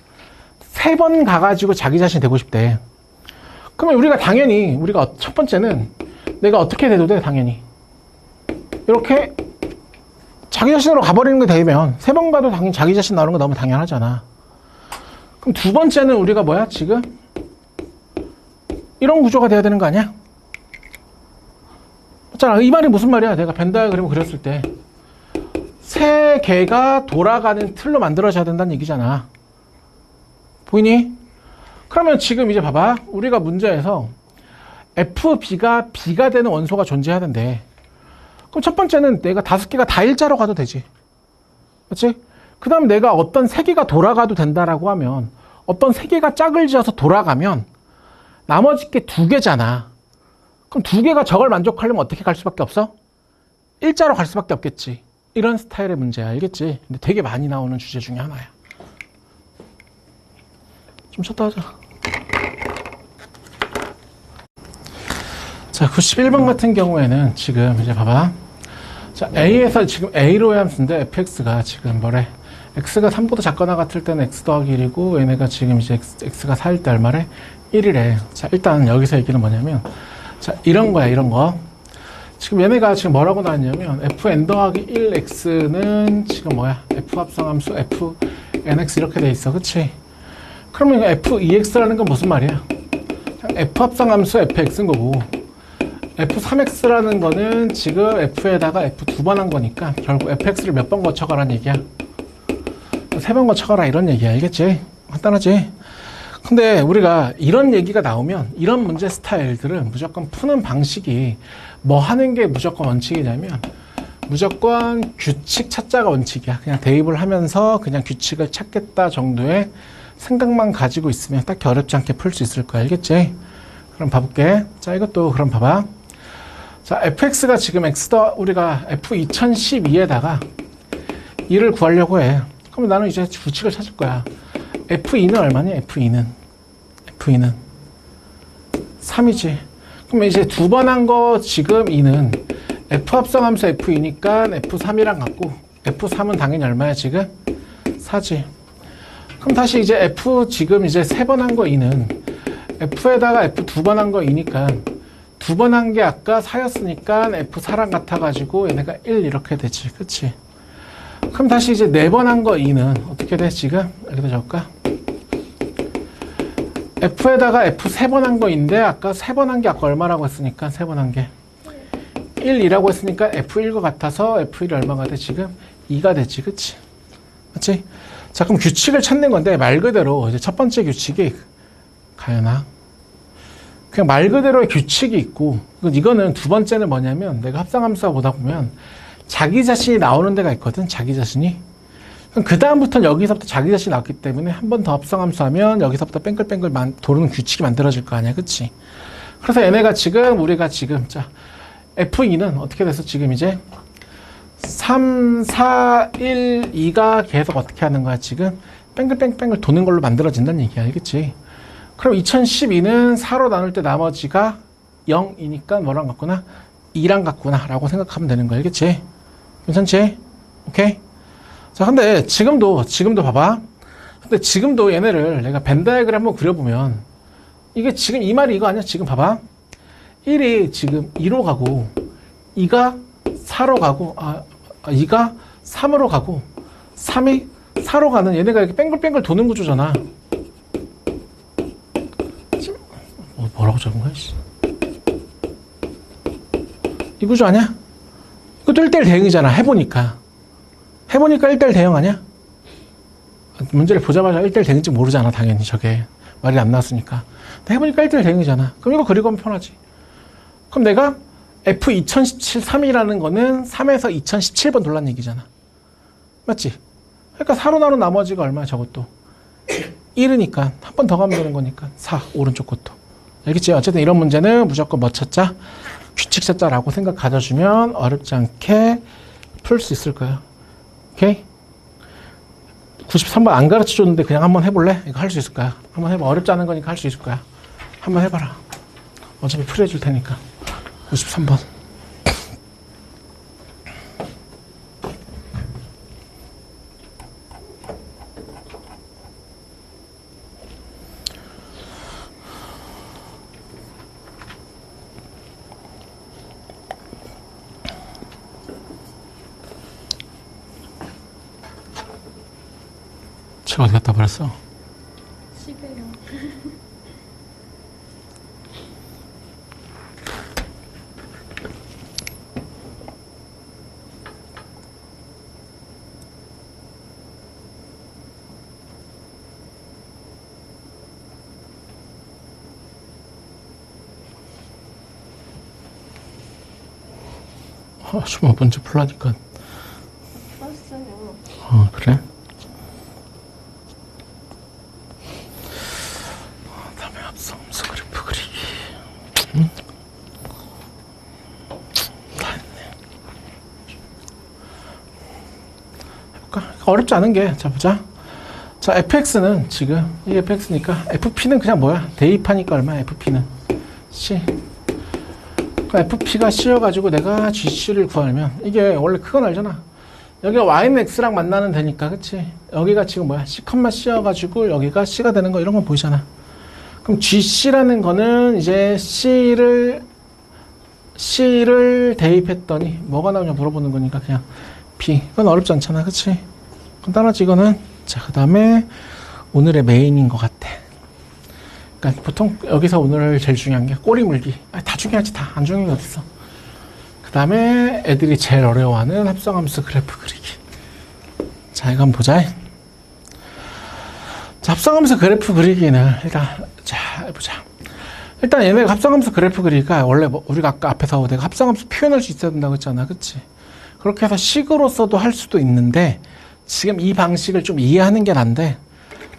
3번 가가지고 자기 자신 되고 싶대. 그러면 우리가 첫 번째는 내가 어떻게 돼도 돼, 당연히. 이렇게 자기 자신으로 가버리는 게 되면 3번 가도 당연히 자기 자신 나오는 거 너무 당연하잖아. 그럼 두 번째는 우리가 뭐야, 지금? 이런 구조가 돼야 되는 거 아니야? 자, 이 말이 무슨 말이야? 내가 벤 다이어그램을 그렸을 때 세 개가 돌아가는 틀로 만들어져야 된다는 얘기잖아. 보이니? 그러면 지금 이제 봐봐. 우리가 문제에서 FB가 B가 되는 원소가 존재해야 된대. 그럼 첫 번째는 내가 5개가 다 일자로 가도 되지. 그렇지? 그 다음 내가 어떤 3개가 돌아가도 된다라고 하면 어떤 3개가 짝을 지어서 돌아가면 나머지 게 2개잖아. 그럼 2개가 저걸 만족하려면 어떻게 갈 수밖에 없어? 일자로 갈 수밖에 없겠지. 이런 스타일의 문제야. 알겠지? 근데 되게 많이 나오는 주제 중에 하나야. 좀 쉬었다 하자. 자, 91번 같은 경우에는 지금 이제 봐봐. 자, A에서 지금 A로의 함수인데 fx가 지금 뭐래? x가 3보다 작거나 같을 때는 x 더하기 1이고 얘네가 지금 이제 x가 4일 때 얼마래? 1이래. 자, 일단 여기서 얘기는 뭐냐면 자, 이런 거야, 이런 거. 지금 얘네가 지금 뭐라고 나왔냐면 fn 더하기 1x는 지금 뭐야? f 합성함수 fnx 이렇게 돼 있어. 그치? 그러면 이거 f2x라는 건 무슨 말이야? f 합성함수 fx인 거고 f3x라는 거는 지금 f에다가 f 2번 한 거니까 결국 fx를 몇 번 거쳐가라는 얘기야? 3번 거쳐가라 이런 얘기야. 알겠지? 간단하지? 근데 우리가 이런 얘기가 나오면 이런 문제 스타일들은 무조건 푸는 방식이 뭐 하는 게 무조건 원칙이냐면 무조건 규칙 찾자가 원칙이야. 그냥 대입을 하면서 그냥 규칙을 찾겠다 정도의 생각만 가지고 있으면 딱히 어렵지 않게 풀 수 있을 거야. 알겠지? 그럼 봐볼게. 자, 이것도 그럼 봐봐. 자, fx가 지금 우리가 f2012에다가 2를 구하려고 해. 그럼 나는 이제 규칙을 찾을 거야. f2는 얼마니? f2는 3이지. 그럼 이제 2번 한 거 지금 2는 f 합성함수 f2니까 f3이랑 같고 F3은 당연히 얼마야 지금? 4지. 그럼 다시 이제 F 지금 이제 3번 한 거 2는 F에다가 F 2번 한 거 2니까 2번 한 게 아까 4였으니까 F4랑 같아가지고 얘네가 1 이렇게 되지. 그치? 그럼 다시 이제 4번 한 거 2는 어떻게 돼 지금? 여기다 적을까? F에다가 F 3번 한 거인데 아까 3번 한 게 아까 얼마라고 했으니까 3번 한 게 1이라고 했으니까 F1과 같아서 F1이 얼마가 돼 지금? 2가 되지. 그치? 맞지? 자 그럼 규칙을 찾는 건데 말 그대로 이제 첫 번째 규칙이 가연아 그냥 말 그대로의 규칙이 있고 이거는 두 번째는 뭐냐면 내가 합성함수가 보다 보면 자기 자신이 나오는 데가 있거든. 자기 자신이. 그 다음부터는 여기서부터 자기 자신이 나왔기 때문에 한 번 더 합성함수 하면 여기서부터 뺑글뺑글 도는 규칙이 만들어질 거 아니야. 그치? 그래서 얘네가 지금 우리가 지금 자 F2는 어떻게 돼서 지금 이제 3, 4, 1, 2가 계속 어떻게 하는 거야 지금? 뺑글뺑글 도는 걸로 만들어진다는 얘기야. 알겠지? 그럼 2012는 4로 나눌 때 나머지가 0이니까 뭐랑 같구나? 2랑 같구나 라고 생각하면 되는 거야. 알겠지? 괜찮지? 오케이? 자, 근데 지금도 봐봐. 근데 지금도 얘네를 내가 벤 다이어그램 한번 그려보면 이게 지금 이 말이 이거 아니야? 지금 봐봐. 1이 지금 2로 가고 2가 4로 가고 2가 3으로 가고 3이 4로 가는 얘네가 이렇게 뺑글뺑글 도는 구조잖아. 뭐라고 적은 거야? 이 구조 아니야? 이것도 1대1 대응이잖아. 해보니까 1대1 대응 아니야? 문제를 보자마자 1대1 대응인지 모르잖아. 당연히 저게 말이 안 나왔으니까. 해보니까 1대1 대응이잖아. 그럼 이거 그리고 하면 편하지. 그럼 내가 F 2017 3이라는 거는 3에서 2017번 돌란 얘기잖아. 맞지? 그러니까 4로 나눈 나머지가 얼마야 저것도? 1이니까 한 번 더 가면 되는 거니까 4 오른쪽 것도. 알겠지? 어쨌든 이런 문제는 무조건 뭐 찾자? 규칙 찾자라고 생각 가져주면 어렵지 않게 풀 수 있을 거야. 오케이? 93번 안 가르쳐 줬는데 그냥 한번 해볼래? 이거 할 수 있을 거야. 한번 해봐. 어렵지 않은 거니까 할 수 있을 거야. 한번 해봐라. 어차피 풀이 해줄 테니까. 93번. 제가 어디 갔다 버렸어? 집에요. 정말 먼저 풀라니까. 썼어요. 그래? 다음에 합성함수 그래프 그리기. 다 했네. 해볼까? 어렵지 않은 게, 자, 보자. 자, fx는 지금, 이 fx니까, fp는 그냥 뭐야? 대입하니까 얼마야, fp는? c. fp가 c여가지고 내가 gc를 구하려면, 이게 원래 그건 알잖아. 여기가 y는 x랑 만나는 되니까, 그치? 여기가 지금 뭐야? c, c여가지고 여기가 c가 되는 거, 이런 건 보이잖아. 그럼 gc라는 거는 이제 c를 대입했더니 뭐가 나오냐 물어보는 거니까 그냥 b. 이건 어렵지 않잖아, 그치? 간단하지, 이거는. 자, 그 다음에 오늘의 메인인 것 같아. 그러니까 보통 여기서 오늘 제일 중요한 게 꼬리 물기. 다 중요하지, 다. 안 중요한 게 어딨어. 그 다음에 애들이 제일 어려워하는 합성함수 그래프 그리기. 자, 이거 한번 보자. 자, 합성함수 그래프 그리기는 일단 자, 해보자. 일단 얘네가 합성함수 그래프 그리기가 원래 뭐 우리가 아까 앞에서 내가 합성함수 표현할 수 있어야 된다고 했잖아, 그치? 그렇게 해서 식으로서도 할 수도 있는데 지금 이 방식을 좀 이해하는 게 난데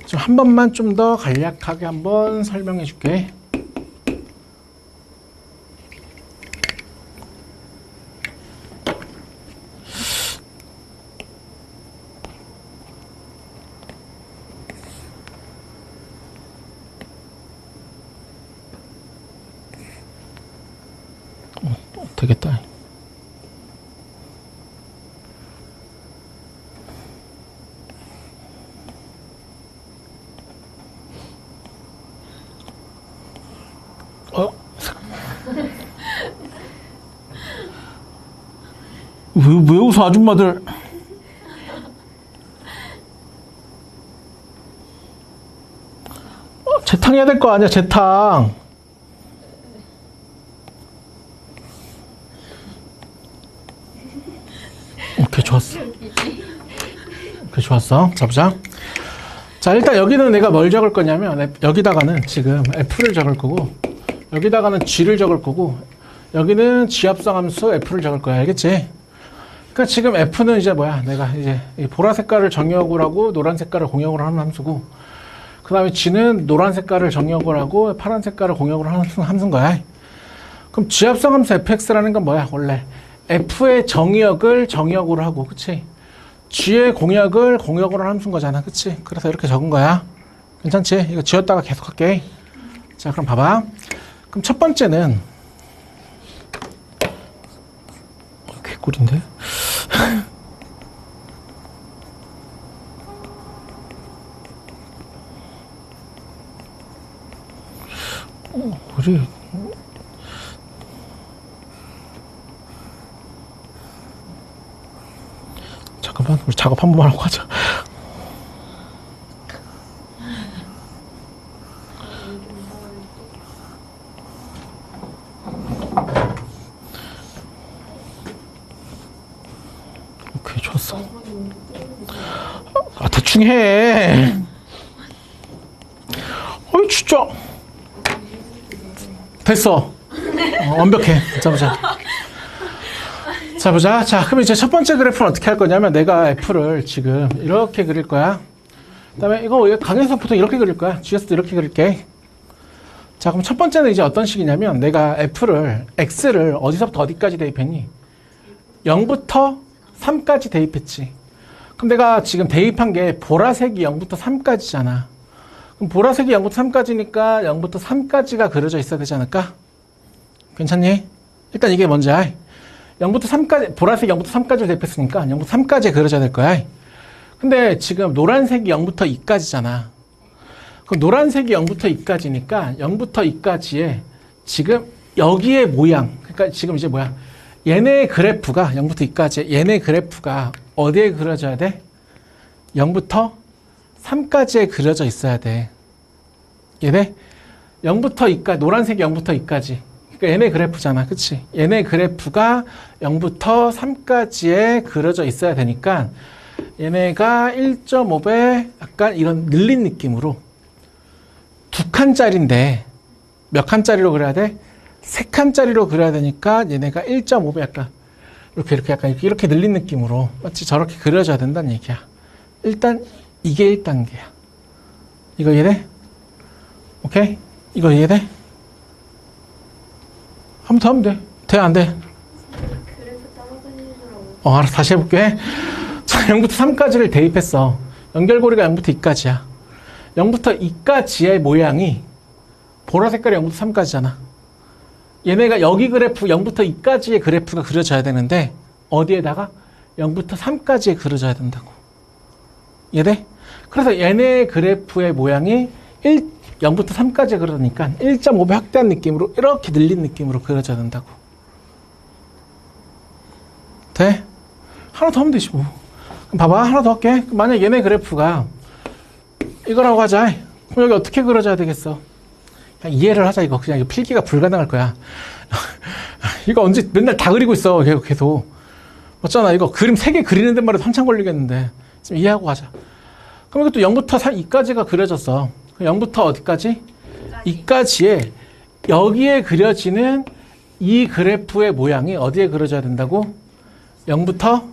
좀 한 번만 좀 더 간략하게 한번 설명해 줄게. 되겠다. 왜 웃어, 아줌마들? 재탕해야 될 거 아니야, 재탕. 오케이, 좋았어. 오케이, 좋았어. 자, 보자. 자, 일단 여기는 내가 뭘 적을 거냐면, 여기다가는 지금 F를 적을 거고, 여기다가는 G를 적을 거고, 여기는 지합성 함수 F를 적을 거야. 알겠지? 그러니까 지금 F는 이제 뭐야? 내가 이제 이 보라 색깔을 정의역을 하고, 노란 색깔을 공역으로 하는 함수고, 그 다음에 G는 노란 색깔을 정의역을 하고, 파란 색깔을 공역으로 하는 함수인 거야. 그럼 지합성 함수 fx라는 건 뭐야? 원래 f의 정의역을 정의역으로 하고, 그치? g의 공역을 공역으로 하는 함수인 거잖아, 그치? 그래서 이렇게 적은 거야. 괜찮지? 이거 지웠다가 계속 할게. 자, 그럼 봐봐. 그럼 첫 번째는 개꿀인데? 뭐지? 잠깐만, 우리 작업 한 번만 하고 가자. 오케이, 좋았어. 아, 대충 해. 어이, 진짜. 됐어. 완벽해. 자, 보자. 자, 보자. 자, 그럼 이제 첫 번째 그래프는 어떻게 할 거냐면, 내가 F를 지금 이렇게 그릴 거야. 그 다음에 이거 강에서부터 이렇게 그릴 거야. G에서도 이렇게 그릴게. 자, 그럼 첫 번째는 이제 어떤 식이냐면, 내가 X를 어디서부터 어디까지 대입했니? 0부터 3까지 대입했지. 그럼 내가 지금 대입한 게 보라색이 0부터 3까지잖아. 그럼 보라색이 0부터 3까지니까 0부터 3까지가 그려져 있어야 되지 않을까? 괜찮니? 일단 이게 뭔지 알? 0부터 3까지, 보라색이 0부터 3까지를 대입했으니까 0부터 3까지 그려져야 될 거야. 근데 지금 노란색이 0부터 2까지잖아. 그럼 노란색이 0부터 2까지니까 0부터 2까지에 지금 여기에 모양, 그러니까 지금 이제 뭐야? 얘네 그래프가 0부터 2까지, 얘네 그래프가 어디에 그려져야 돼? 0부터 3까지에 그려져 있어야 돼. 얘네 0부터 2까지, 노란색이 0부터 2까지. 그러니까 얘네 그래프잖아. 그치? 얘네 그래프가 0부터 3까지에 그려져 있어야 되니까 얘네가 1.5배 약간 이런 늘린 느낌으로 두 칸짜리인데 몇 칸짜리로 그려야 돼? 세 칸짜리로 그려야 되니까 얘네가 1.5배 약간 이렇게 약간 이렇게 늘린 느낌으로 마치 저렇게 그려져야 된다는 얘기야. 일단 이게 1단계야. 이거 이해돼? 오케이? 이거 이해돼? 한 번 더 하면 돼. 돼, 안 돼? 그래프 따라다니더라고. 알았어. 다시 해볼게. 자, 0부터 3까지를 대입했어. 연결고리가 0부터 2까지야. 0부터 2까지의 모양이 보라 색깔이 0부터 3까지잖아. 얘네가 여기 그래프 0부터 2까지의 그래프가 그려져야 되는데 어디에다가 0부터 3까지에 그려져야 된다고. 이해돼? 그래서 얘네 그래프의 모양이 0부터 3까지 그러니까 1.5배 확대한 느낌으로 이렇게 늘린 느낌으로 그려져야 된다고. 돼? 하나 더 하면 되지 뭐. 그럼 봐봐, 하나 더 할게. 만약 얘네 그래프가 이거라고 하자. 그럼 여기 어떻게 그려져야 되겠어? 그냥 이해를 하자. 이거 그냥 필기가 불가능할 거야. 이거 언제 맨날 다 그리고 있어 계속. 맞잖아. 이거 그림 3개 그리는 데만 해도 한참 걸리겠는데 지금 이해하고 가자. 그럼 이것도 0부터 2까지가 그려졌어. 0부터 어디까지? 2까지에 여기에 그려지는 이 그래프의 모양이 어디에 그려져야 된다고? 0부터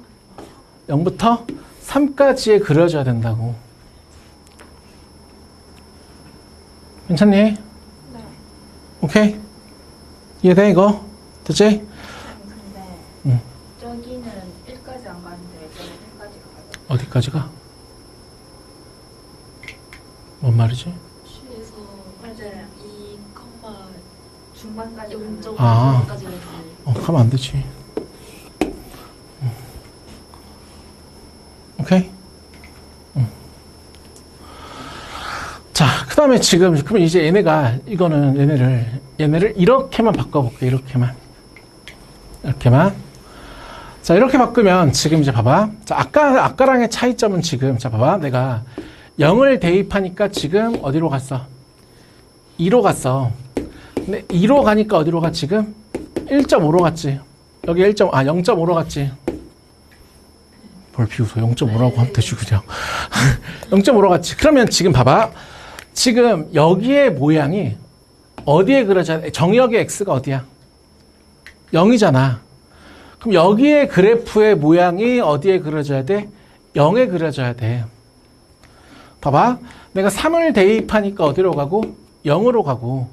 3까지에 그려져야 된다고. 괜찮니? 네. 오케이? 이해돼 이거? 됐지? 근데 응. 저기는 1까지 안 가는데 저는 1까지가 가요. 어디까지가? 뭔 말이지? C에서 맞아요. 이 컴마 중반까지 0.5까지 아. 하면 안 되지. 오케이? 자, 그 다음에 지금, 그러면 이제 얘네가, 이거는 얘네를 이렇게만 바꿔볼게, 이렇게만. 자, 이렇게 바꾸면 지금 이제 봐봐. 자, 아까랑의 차이점은 지금, 자, 봐봐. 내가 0을 대입하니까 지금 어디로 갔어? 2로 갔어. 근데 2로 가니까 어디로 가, 지금? 1.5로 갔지. 여기 0.5로 갔지. 뭘 비웃어. 0.5라고 하면 되지, 그냥. 0.5로 갔지. 그러면 지금 봐봐. 지금 여기의 모양이 어디에 그려져야 돼? 정역의 x가 어디야? 0이잖아. 그럼 여기에 그래프의 모양이 어디에 그려져야 돼? 0에 그려져야 돼. 봐봐. 내가 3을 대입하니까 어디로 가고? 0으로 가고.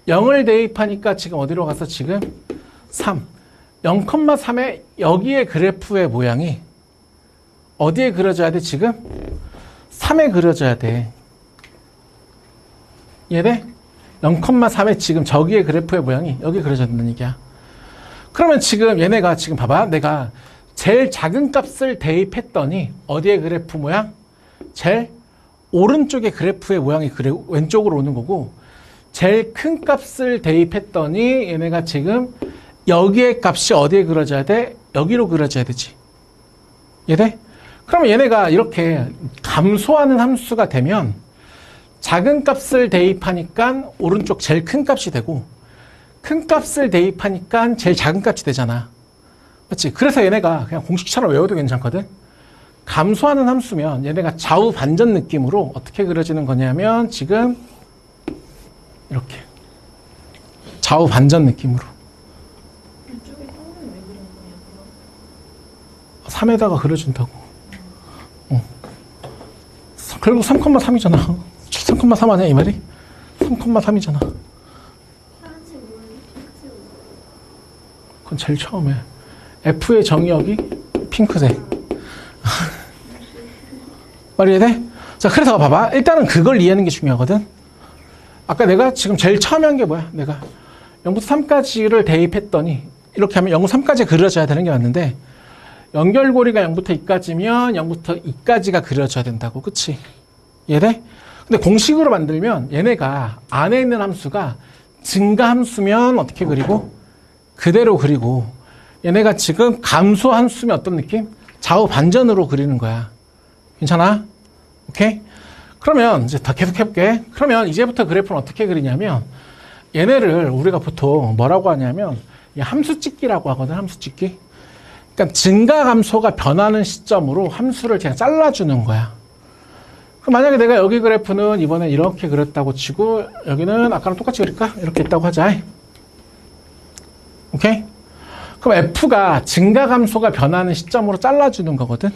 0을 대입하니까 지금 어디로 가서 지금? 3. 0,3의 여기에 그래프의 모양이 어디에 그려져야 돼, 지금? 3에 그려져야 돼. 이해돼? 0,3의 지금 저기에 그래프의 모양이 여기 그려져야 된다는 얘기야. 그러면 지금 얘네가 지금 봐봐. 내가 제일 작은 값을 대입했더니 어디에 그래프 모양? 제일 오른쪽에 그래프의 모양이 왼쪽으로 오는 거고, 제일 큰 값을 대입했더니 얘네가 지금 여기에 값이 어디에 그려져야 돼? 여기로 그려져야 되지. 이해돼? 그러면 얘네가 이렇게 감소하는 함수가 되면 작은 값을 대입하니까 오른쪽 제일 큰 값이 되고, 큰 값을 대입하니까 제일 작은 값이 되잖아. 맞지? 그래서 얘네가 그냥 공식처럼 외워도 괜찮거든? 감소하는 함수면 얘네가 좌우 반전 느낌으로 어떻게 그려지는 거냐면 지금 이렇게 좌우 반전 느낌으로. 이쪽에 평면 왜 그린 거냐고요? 3에다가 그려준다고. 결국 3,3이잖아. 3,3 아니야, 이 말이? 3,3이잖아. 파란색 모양이 핑크색 모양. 그건 제일 처음에. F의 정의역이 핑크색. 말이 돼? 자, 그래서 봐봐. 일단은 그걸 이해하는 게 중요하거든. 아까 내가 지금 제일 처음에 한 게 뭐야? 내가 0부터 3까지를 대입했더니 이렇게 하면 0부터 3까지 그려져야 되는 게 맞는데, 연결고리가 0부터 2까지면 0부터 2까지가 그려져야 된다고. 그치? 이해돼? 근데 공식으로 만들면 얘네가 안에 있는 함수가 증가함수면 어떻게 그리고? 그대로 그리고, 얘네가 지금 감소함수면 어떤 느낌? 좌우 반전으로 그리는 거야. 괜찮아? 오케이? 그러면 이제 다 계속 해볼게. 그러면 이제부터 그래프는 어떻게 그리냐면, 얘네를 우리가 보통 뭐라고 하냐면 함수 찍기라고 하거든. 함수 찍기. 그러니까 증가 감소가 변하는 시점으로 함수를 그냥 잘라주는 거야. 그럼 만약에 내가 여기 그래프는 이번에 이렇게 그렸다고 치고, 여기는 아까랑 똑같이 그릴까? 이렇게 있다고 하자. 오케이? 그럼 F가 증가 감소가 변하는 시점으로 잘라주는 거거든.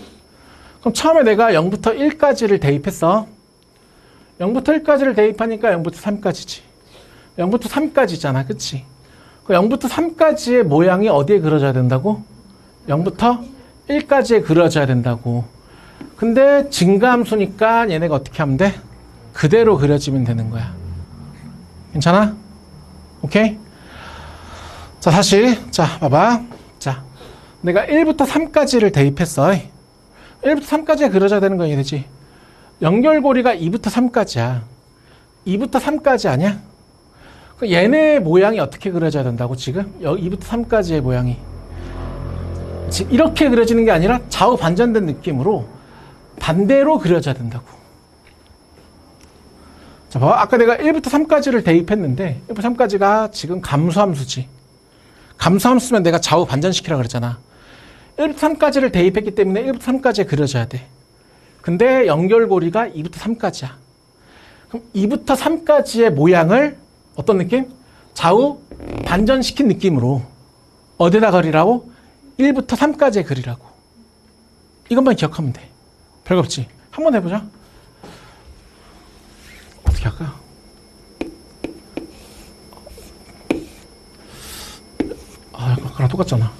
그럼 처음에 내가 0부터 1까지를 대입했어. 0부터 1까지를 대입하니까 0부터 3까지지. 0부터 3까지잖아. 그치? 그 0부터 3까지의 모양이 어디에 그려져야 된다고? 0부터 1까지에 그려져야 된다고. 근데 증가함수니까 얘네가 어떻게 하면 돼? 그대로 그려지면 되는 거야. 괜찮아? 오케이? 자, 다시. 자, 봐봐. 자, 내가 1부터 3까지를 대입했어. 1부터 3까지에 그려져야 되는 거 이해되지? 연결고리가 2부터 3까지야. 2부터 3까지 아니야? 얘네의 모양이 어떻게 그려져야 된다고 지금? 2부터 3까지의 모양이. 지금 이렇게 그려지는 게 아니라 좌우 반전된 느낌으로 반대로 그려져야 된다고. 자, 봐봐. 아까 내가 1부터 3까지를 대입했는데 1부터 3까지가 지금 감소함수지. 감소함수면 내가 좌우 반전시키라 그랬잖아. 1부터 3까지를 대입했기 때문에 1부터 3까지에 그려져야 돼. 근데 연결고리가 2부터 3까지야. 그럼 2부터 3까지의 모양을 어떤 느낌? 좌우 반전시킨 느낌으로 어디다 그리라고? 1부터 3까지에 그리라고. 이것만 기억하면 돼. 별거 없지. 한번 해보자. 어떻게 할까? 아까랑 똑같잖아.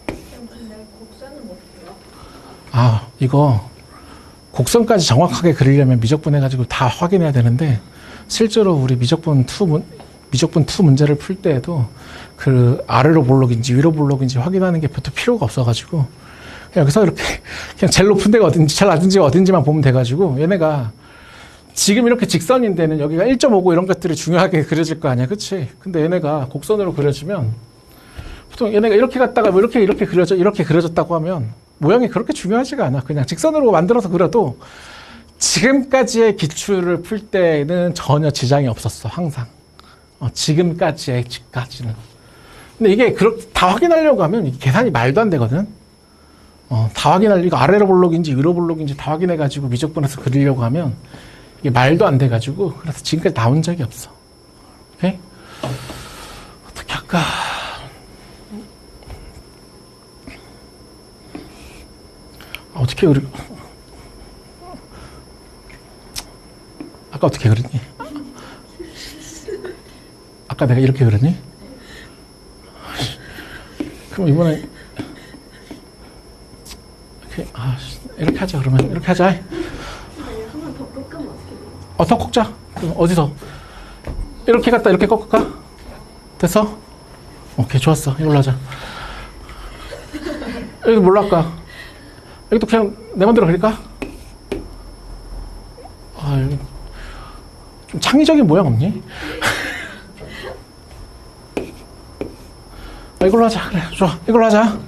근데 곡선은 어때요? 아, 이거 곡선까지 정확하게 그리려면 미적분 해가지고 다 확인해야 되는데, 실제로 우리 미적분 2 문제를 풀 때에도 그 아래로 볼록인지 위로 볼록인지 확인하는 게 별로 필요가 없어가지고 그냥 여기서 이렇게 그냥 제일 높은 데가 어딘지 제일 낮은 데가 어딘지만 보면 돼가지고, 얘네가 지금 이렇게 직선인데는 여기가 1.5고 이런 것들이 중요하게 그려질 거 아니야. 그치? 근데 얘네가 곡선으로 그려지면 보통 얘네가 이렇게 갔다가 뭐 이렇게 그려졌다고 하면 모양이 그렇게 중요하지가 않아. 그냥 직선으로 만들어서 그려도 지금까지의 기출을 풀 때는 전혀 지장이 없었어. 항상. 지금까지는. 근데 이게 다 확인하려고 하면 이게 계산이 말도 안 되거든. 다 이거 아래로 볼록인지 위로 볼록인지 다 확인해가지고 미적분해서 그리려고 하면 이게 말도 안 돼가지고 그래서 지금까지 나온 적이 없어. 오케이? 어떻게 할까? 어떻게 그리? 아까 어떻게 그렸니? 아까 내가 이렇게 그렸니? 그럼 이번에 이렇게 하자. 그러면 이렇게 하자. 아니 한번 더 꺾으면 어떻게 돼요? 더 꺾자. 그럼 어디서? 이렇게 갔다 이렇게 꺾을까? 됐어? 오케이, 좋았어. 이걸로 하자. 여기 뭘로 할까? 여기도 그냥 내 맘대로 그릴까? 여기 좀 창의적인 모양 없니? 이걸로 하자. 그래, 좋아. 이걸로 하자.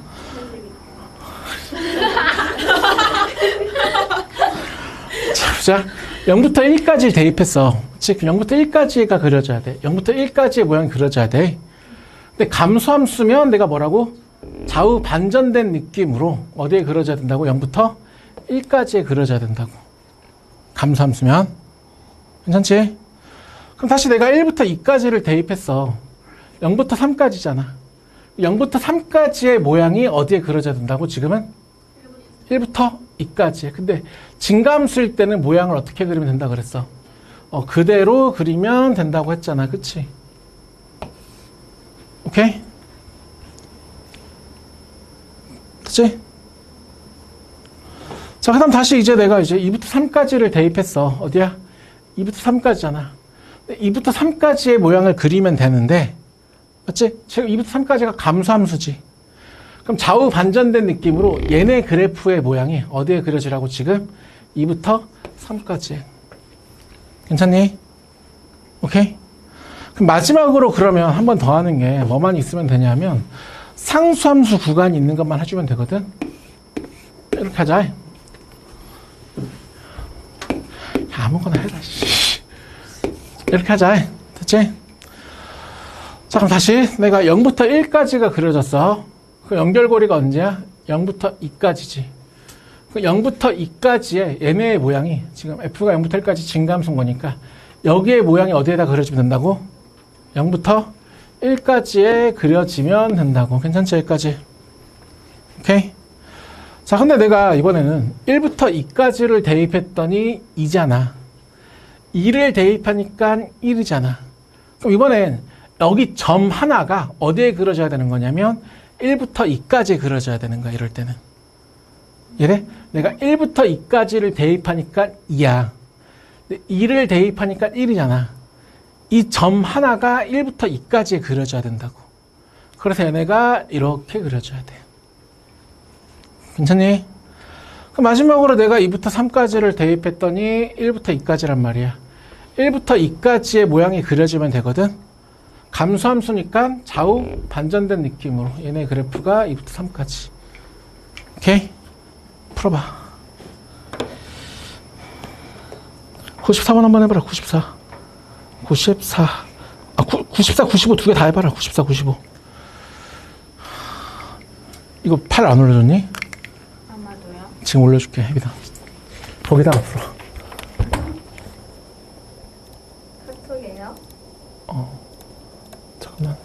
자, 0부터 1까지 대입했어. 즉, 0부터 1까지가 그려져야 돼. 0부터 1까지의 모양이 그려져야 돼. 근데 감수함수면 내가 뭐라고? 좌우 반전된 느낌으로 어디에 그려져야 된다고? 0부터 1까지에 그려져야 된다고. 감수함수면. 괜찮지? 그럼 다시 내가 1부터 2까지를 대입했어. 0부터 3까지잖아. 0부터 3까지의 모양이 어디에 그려져야 된다고? 지금은 1부터 2까지. 근데 증가함수일 때는 모양을 어떻게 그리면 된다 그랬어? 그대로 그리면 된다고 했잖아. 그치? 오케이? 그치? 자, 그 다음 다시 이제 내가 이제 2부터 3까지를 대입했어. 어디야? 2부터 3까지잖아. 2부터 3까지의 모양을 그리면 되는데, 맞지? 지금 2부터 3까지가 감수함수지. 그럼 좌우 반전된 느낌으로 얘네 그래프의 모양이 어디에 그려지라고 지금? 2부터 3까지. 괜찮니? 오케이? 그럼 마지막으로 그러면 한 번 더 하는 게 뭐만 있으면 되냐면 상수함수 구간이 있는 것만 해주면 되거든? 이렇게 하자. 야, 아무거나 해라. 이렇게 하자. 됐지? 자, 그럼 다시 내가 0부터 1까지가 그려졌어. 그 연결고리가 언제야? 0부터 2까지지. 그 0부터 2까지의 얘네의 모양이 지금 F가 0부터 1까지 증가함수인 거니까 여기의 모양이 어디에다 그려지면 된다고? 0부터 1까지에 그려지면 된다고. 괜찮지? 여기까지. 오케이? 자, 근데 내가 이번에는 1부터 2까지를 대입했더니 2잖아. 2를 대입하니까 1이잖아. 그럼 이번엔 여기 점 하나가 어디에 그려져야 되는 거냐면 1부터 2까지에 그려져야 되는 거야. 이럴 때는. 이래? 내가 1부터 2까지를 대입하니까 2야. 2를 대입하니까 1이잖아. 이 점 하나가 1부터 2까지에 그려져야 된다고. 그래서 얘네가 이렇게 그려져야 돼. 괜찮니? 그럼 마지막으로 내가 2부터 3까지를 대입했더니 1부터 2까지란 말이야. 1부터 2까지의 모양이 그려지면 되거든. 감수함수니까 좌우 반전된 느낌으로 얘네 그래프가 2부터 3까지. 오케이? 풀어봐. 94번 한번 해봐라. 94. 94, 95 두 개 다 해봐라. 94, 95. 이거 팔 안 올려줬니? 아마도요. 지금 올려줄게. 여기다. 거기다가 풀어. 카톡이에요? 잠깐만.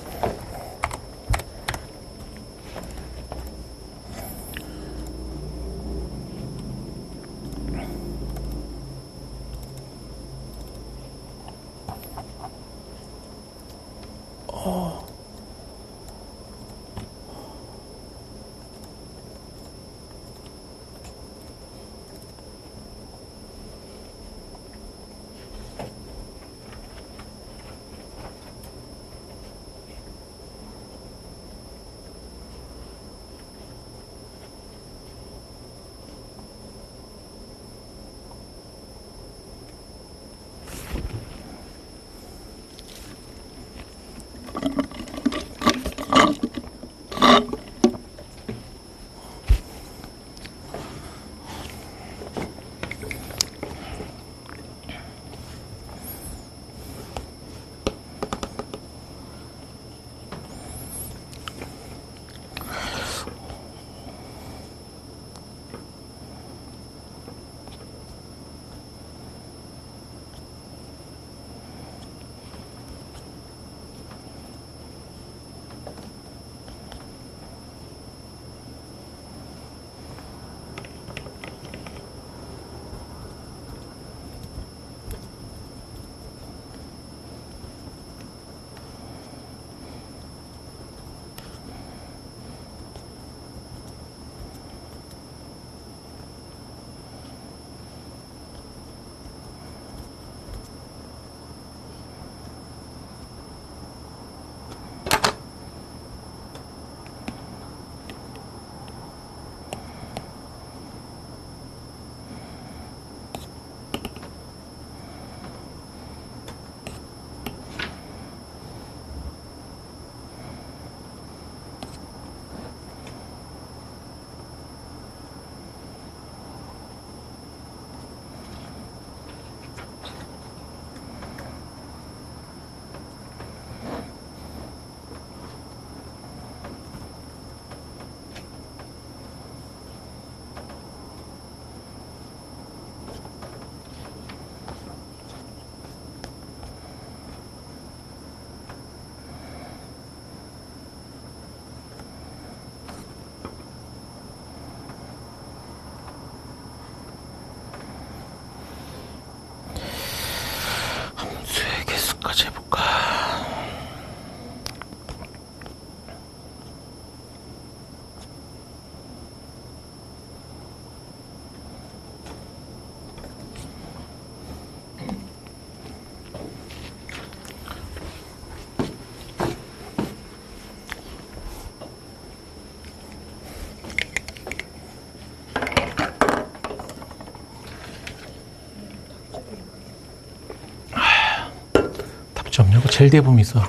될 대범이 있어.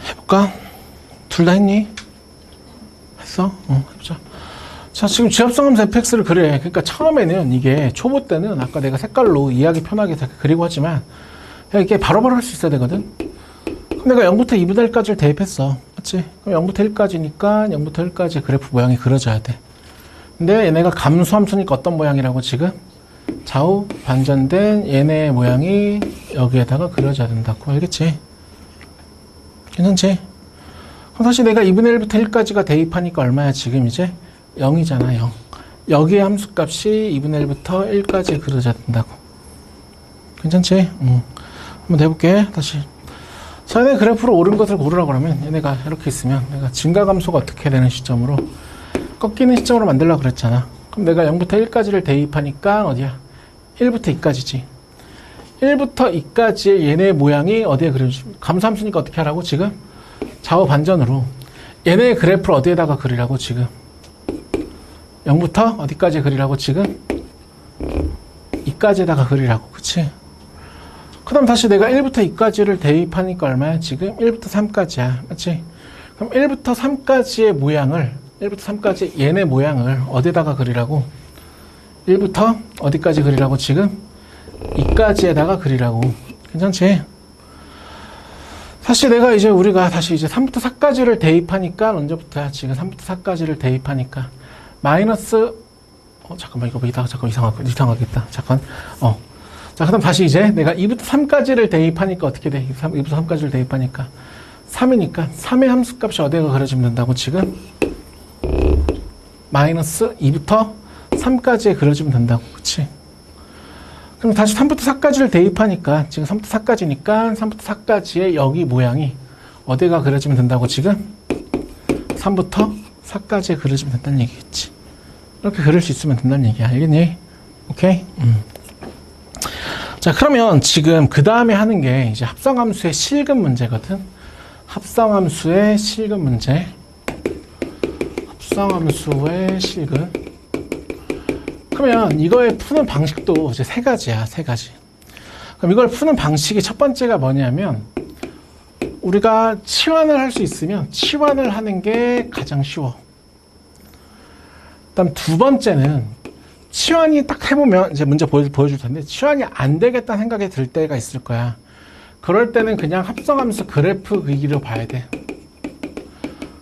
해볼까? 둘 다 했니? 했어? 해보자. 자, 지금 지압성함수 fx를 그래. 그러니까 처음에는 이게 초보 때는 아까 내가 색깔로 이해하기 편하게 그리고 하지만 이렇게 바로바로 할 수 있어야 되거든. 그럼 내가 0부터 2분의 1까지를 대입했어. 맞지? 그럼 0부터 1까지니까 0부터 1까지 그래프 모양이 그려져야 돼. 근데 얘네가 감수함수니까 어떤 모양이라고 지금? 좌우 반전된 얘네 모양이 여기에다가 그려져야 된다고. 알겠지? 괜찮지? 그럼 다시 내가 2분의 1부터 1까지가 대입하니까 얼마야 지금 이제? 0이잖아 0. 여기에 함수값이 2분의 1부터 1까지 그려져야 된다고. 괜찮지? 한번 해볼게. 다시. 자, 얘네 그래프로 옳은 것을 고르라고 하면 얘네가 이렇게 있으면 내가 증가감소가 어떻게 되는 시점으로 꺾이는 시점으로 만들려고 그랬잖아. 그럼 내가 0부터 1까지를 대입하니까 어디야? 1부터 2까지지. 1부터 2까지의 얘네 모양이 어디에 그려지? 감수함수니까 어떻게 하라고 지금? 좌우 반전으로 얘네 그래프를 어디에다가 그리라고 지금? 0부터 어디까지 그리라고 지금? 2까지에다가 그리라고. 그치? 그 다음 다시 내가 1부터 2까지를 대입하니까 얼마야? 지금 1부터 3까지야. 맞지? 그럼 1부터 3까지의 모양을 1부터 3까지 얘네 모양을 어디에다가 그리라고? 1부터 어디까지 그리라고 지금? 2까지에다가 그리라고. 괜찮지? 사실 내가 이제 우리가 다시 이제 3부터 4까지를 대입하니까 언제부터야? 지금 3부터 4까지를 대입하니까 마이너스 잠깐만 이거 잠깐 이상하겠다. 잠깐 자 그다음 다시 이제 내가 2부터 3까지를 대입하니까 어떻게 돼? 2부터 3까지를 대입하니까 3이니까 3의 함수값이 어디가 그려지면 된다고 지금? 마이너스 2부터 3까지에 그려지면 된다고. 그치? 그럼 다시 3부터 4까지를 대입하니까 지금 3부터 4까지니까 3부터 4까지의 여기 모양이 어디가 그려지면 된다고 지금? 3부터 4까지에 그려지면 된다는 얘기겠지. 이렇게 그릴 수 있으면 된다는 얘기야. 알겠니? 오케이? 자, 그러면 지금 그 다음에 하는 게 이제 합성함수의 실근 문제거든. 합성함수의 실근 문제. 합성함수의 실근. 그러면 이거의 푸는 방식도 이제 세 가지야, 세 가지. 그럼 이걸 푸는 방식이 첫 번째가 뭐냐면, 우리가 치환을 할 수 있으면 치환을 하는 게 가장 쉬워. 그다음 두 번째는 치환이 딱 해보면 이제 문제 보여줄 텐데 치환이 안 되겠다는 생각이 들 때가 있을 거야. 그럴 때는 그냥 합성함수 그래프 그리기로 봐야 돼.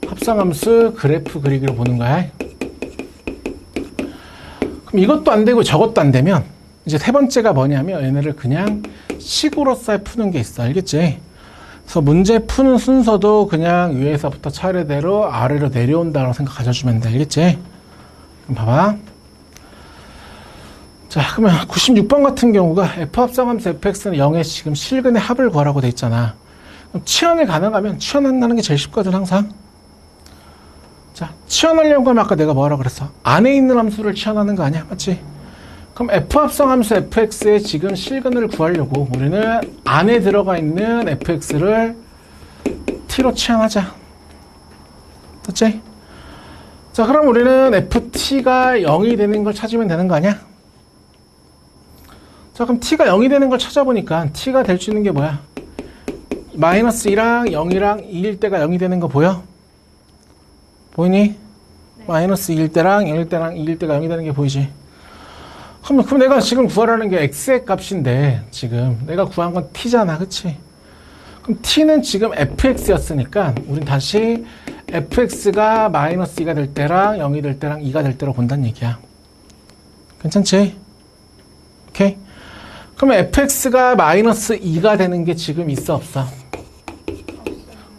합성함수 그래프 그리기로 보는 거야. 그럼 이것도 안 되고 저것도 안 되면 이제 세 번째가 뭐냐면 얘네를 그냥 식으로서 푸는 게 있어. 알겠지? 그래서 문제 푸는 순서도 그냥 위에서부터 차례대로 아래로 내려온다고 생각 가져주면 돼. 알겠지? 그럼 봐봐. 자, 그러면 96번 같은 경우가 F합성함수 fx는 0의 지금 실근의 합을 구하라고 돼 있잖아. 그럼 치환이 가능하면 치환한다는 게 제일 쉽거든, 항상. 자, 치환하려고 하면 아까 내가 뭐라고 그랬어? 안에 있는 함수를 치환하는 거 아니야? 맞지? 그럼 F합성함수 fx의 지금 실근을 구하려고 우리는 안에 들어가 있는 fx를 t로 치환하자. 됐지? 자, 그럼 우리는 ft가 0이 되는 걸 찾으면 되는 거 아니야? 자, 그럼 t가 0이 되는 걸 찾아보니까 t가 될 수 있는 게 뭐야? 마이너스 2랑 0이랑 2일 때가 0이 되는 거 보여? 보이니? 네. 마이너스 2일 때랑 0일 때랑 2일 때가 0이 되는 게 보이지? 그럼 내가 지금 구하라는 게 x의 값인데 지금 내가 구한 건 t잖아. 그치? 그럼 t는 지금 fx였으니까 우린 다시 fx가 마이너스 2가 될 때랑 0이 될 때랑 2가 될 때로 본다는 얘기야. 괜찮지? 오케이? 그러면 fx가 마이너스 2가 되는 게 지금 있어 없어?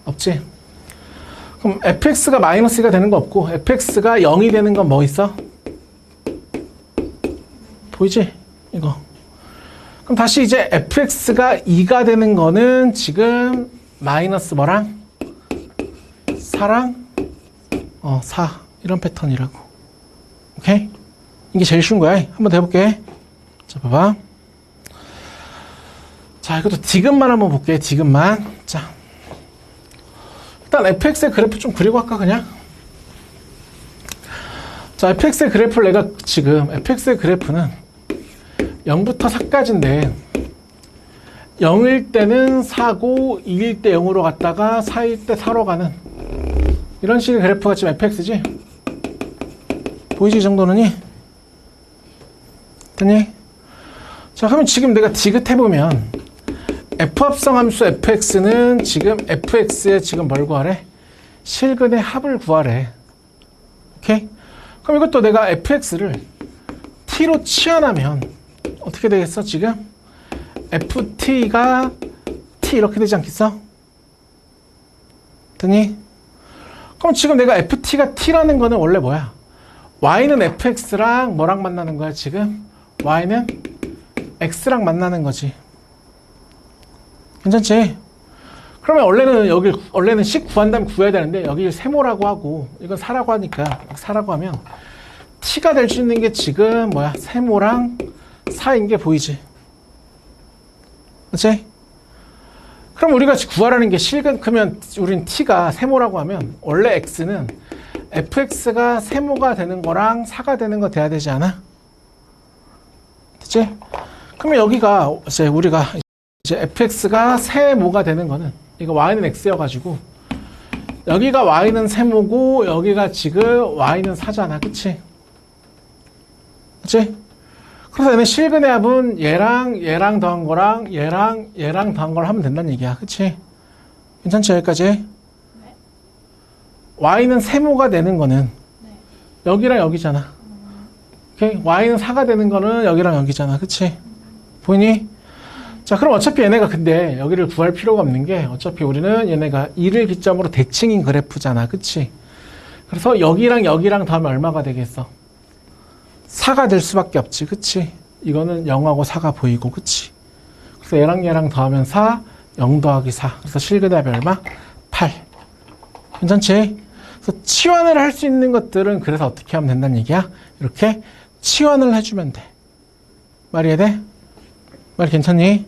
없지? 그럼 fx가 마이너스 2가 되는 거 없고 fx가 0이 되는 건 뭐 있어? 보이지? 이거. 그럼 다시 이제 fx가 2가 되는 거는 지금 마이너스 뭐랑? 4랑 4 이런 패턴이라고. 오케이? 이게 제일 쉬운 거야. 한번 더 해볼게. 자, 봐봐. 자, 이것도 디귿만 한번 볼게요. 디귿만. 자, 일단 fx의 그래프 좀 그리고 할까 그냥? 자, fx의 그래프를 내가 지금 fx의 그래프는 0부터 4까지인데 0일 때는 4고 2일 때 0으로 갔다가 4일 때 4로 가는 이런 식의 그래프가 지금 fx지? 보이지 이 정도는이? 됐니? 자, 그러면 지금 내가 디귿해보면 f합성 함수 fx는 지금 fx에 지금 뭘 구하래? 실근의 합을 구하래. 오케이? 그럼 이것도 내가 fx를 t로 치환하면 어떻게 되겠어 지금? ft가 t 이렇게 되지 않겠어? 됐니? 그럼 지금 내가 ft가 t라는 거는 원래 뭐야? y는 fx랑 뭐랑 만나는 거야 지금? y는 x랑 만나는 거지. 괜찮지? 그러면 원래는 식 구한 다음에 구해야 되는데 여기 세모라고 하고 이건 4라고 하니까 4라고 하면 t가 될 수 있는 게 지금 뭐야? 세모랑 4인 게 보이지? 그렇지? 그럼 우리가 구하라는 게 실근, 그러면 우린 t가 세모라고 하면 원래 x는 fx가 세모가 되는 거랑 4가 되는 거 돼야 되지 않아? 됐지? 그러면 여기가 이제 우리가 이제 fx가 세모가 되는 거는 이거 y는 x여가지고 여기가 y는 세모고 여기가 지금 y는 4잖아. 그치? 그치? 그래서 얘네 실근의 합은 얘랑 더한 거랑 얘랑 더한 걸 하면 된다는 얘기야. 그치? 괜찮지? 여기까지? 네. y는 세모가 되는 거는 네. 여기랑 여기잖아. 오케이? y는 4가 되는 거는 여기랑 여기잖아. 그치? 보이니? 자, 그럼 어차피 얘네가 근데 여기를 구할 필요가 없는 게 어차피 우리는 얘네가 2를 기점으로 대칭인 그래프잖아. 그치? 그래서 여기랑 여기랑 더하면 얼마가 되겠어? 4가 될 수밖에 없지. 그치? 이거는 0하고 4가 보이고. 그치? 그래서 얘랑 더하면 4, 0 더하기 4. 그래서 실근답이 얼마? 8. 괜찮지? 그래서 치환을 할 수 있는 것들은 그래서 어떻게 하면 된다는 얘기야? 이렇게 치환을 해주면 돼. 말이 해야 돼? 말 괜찮니?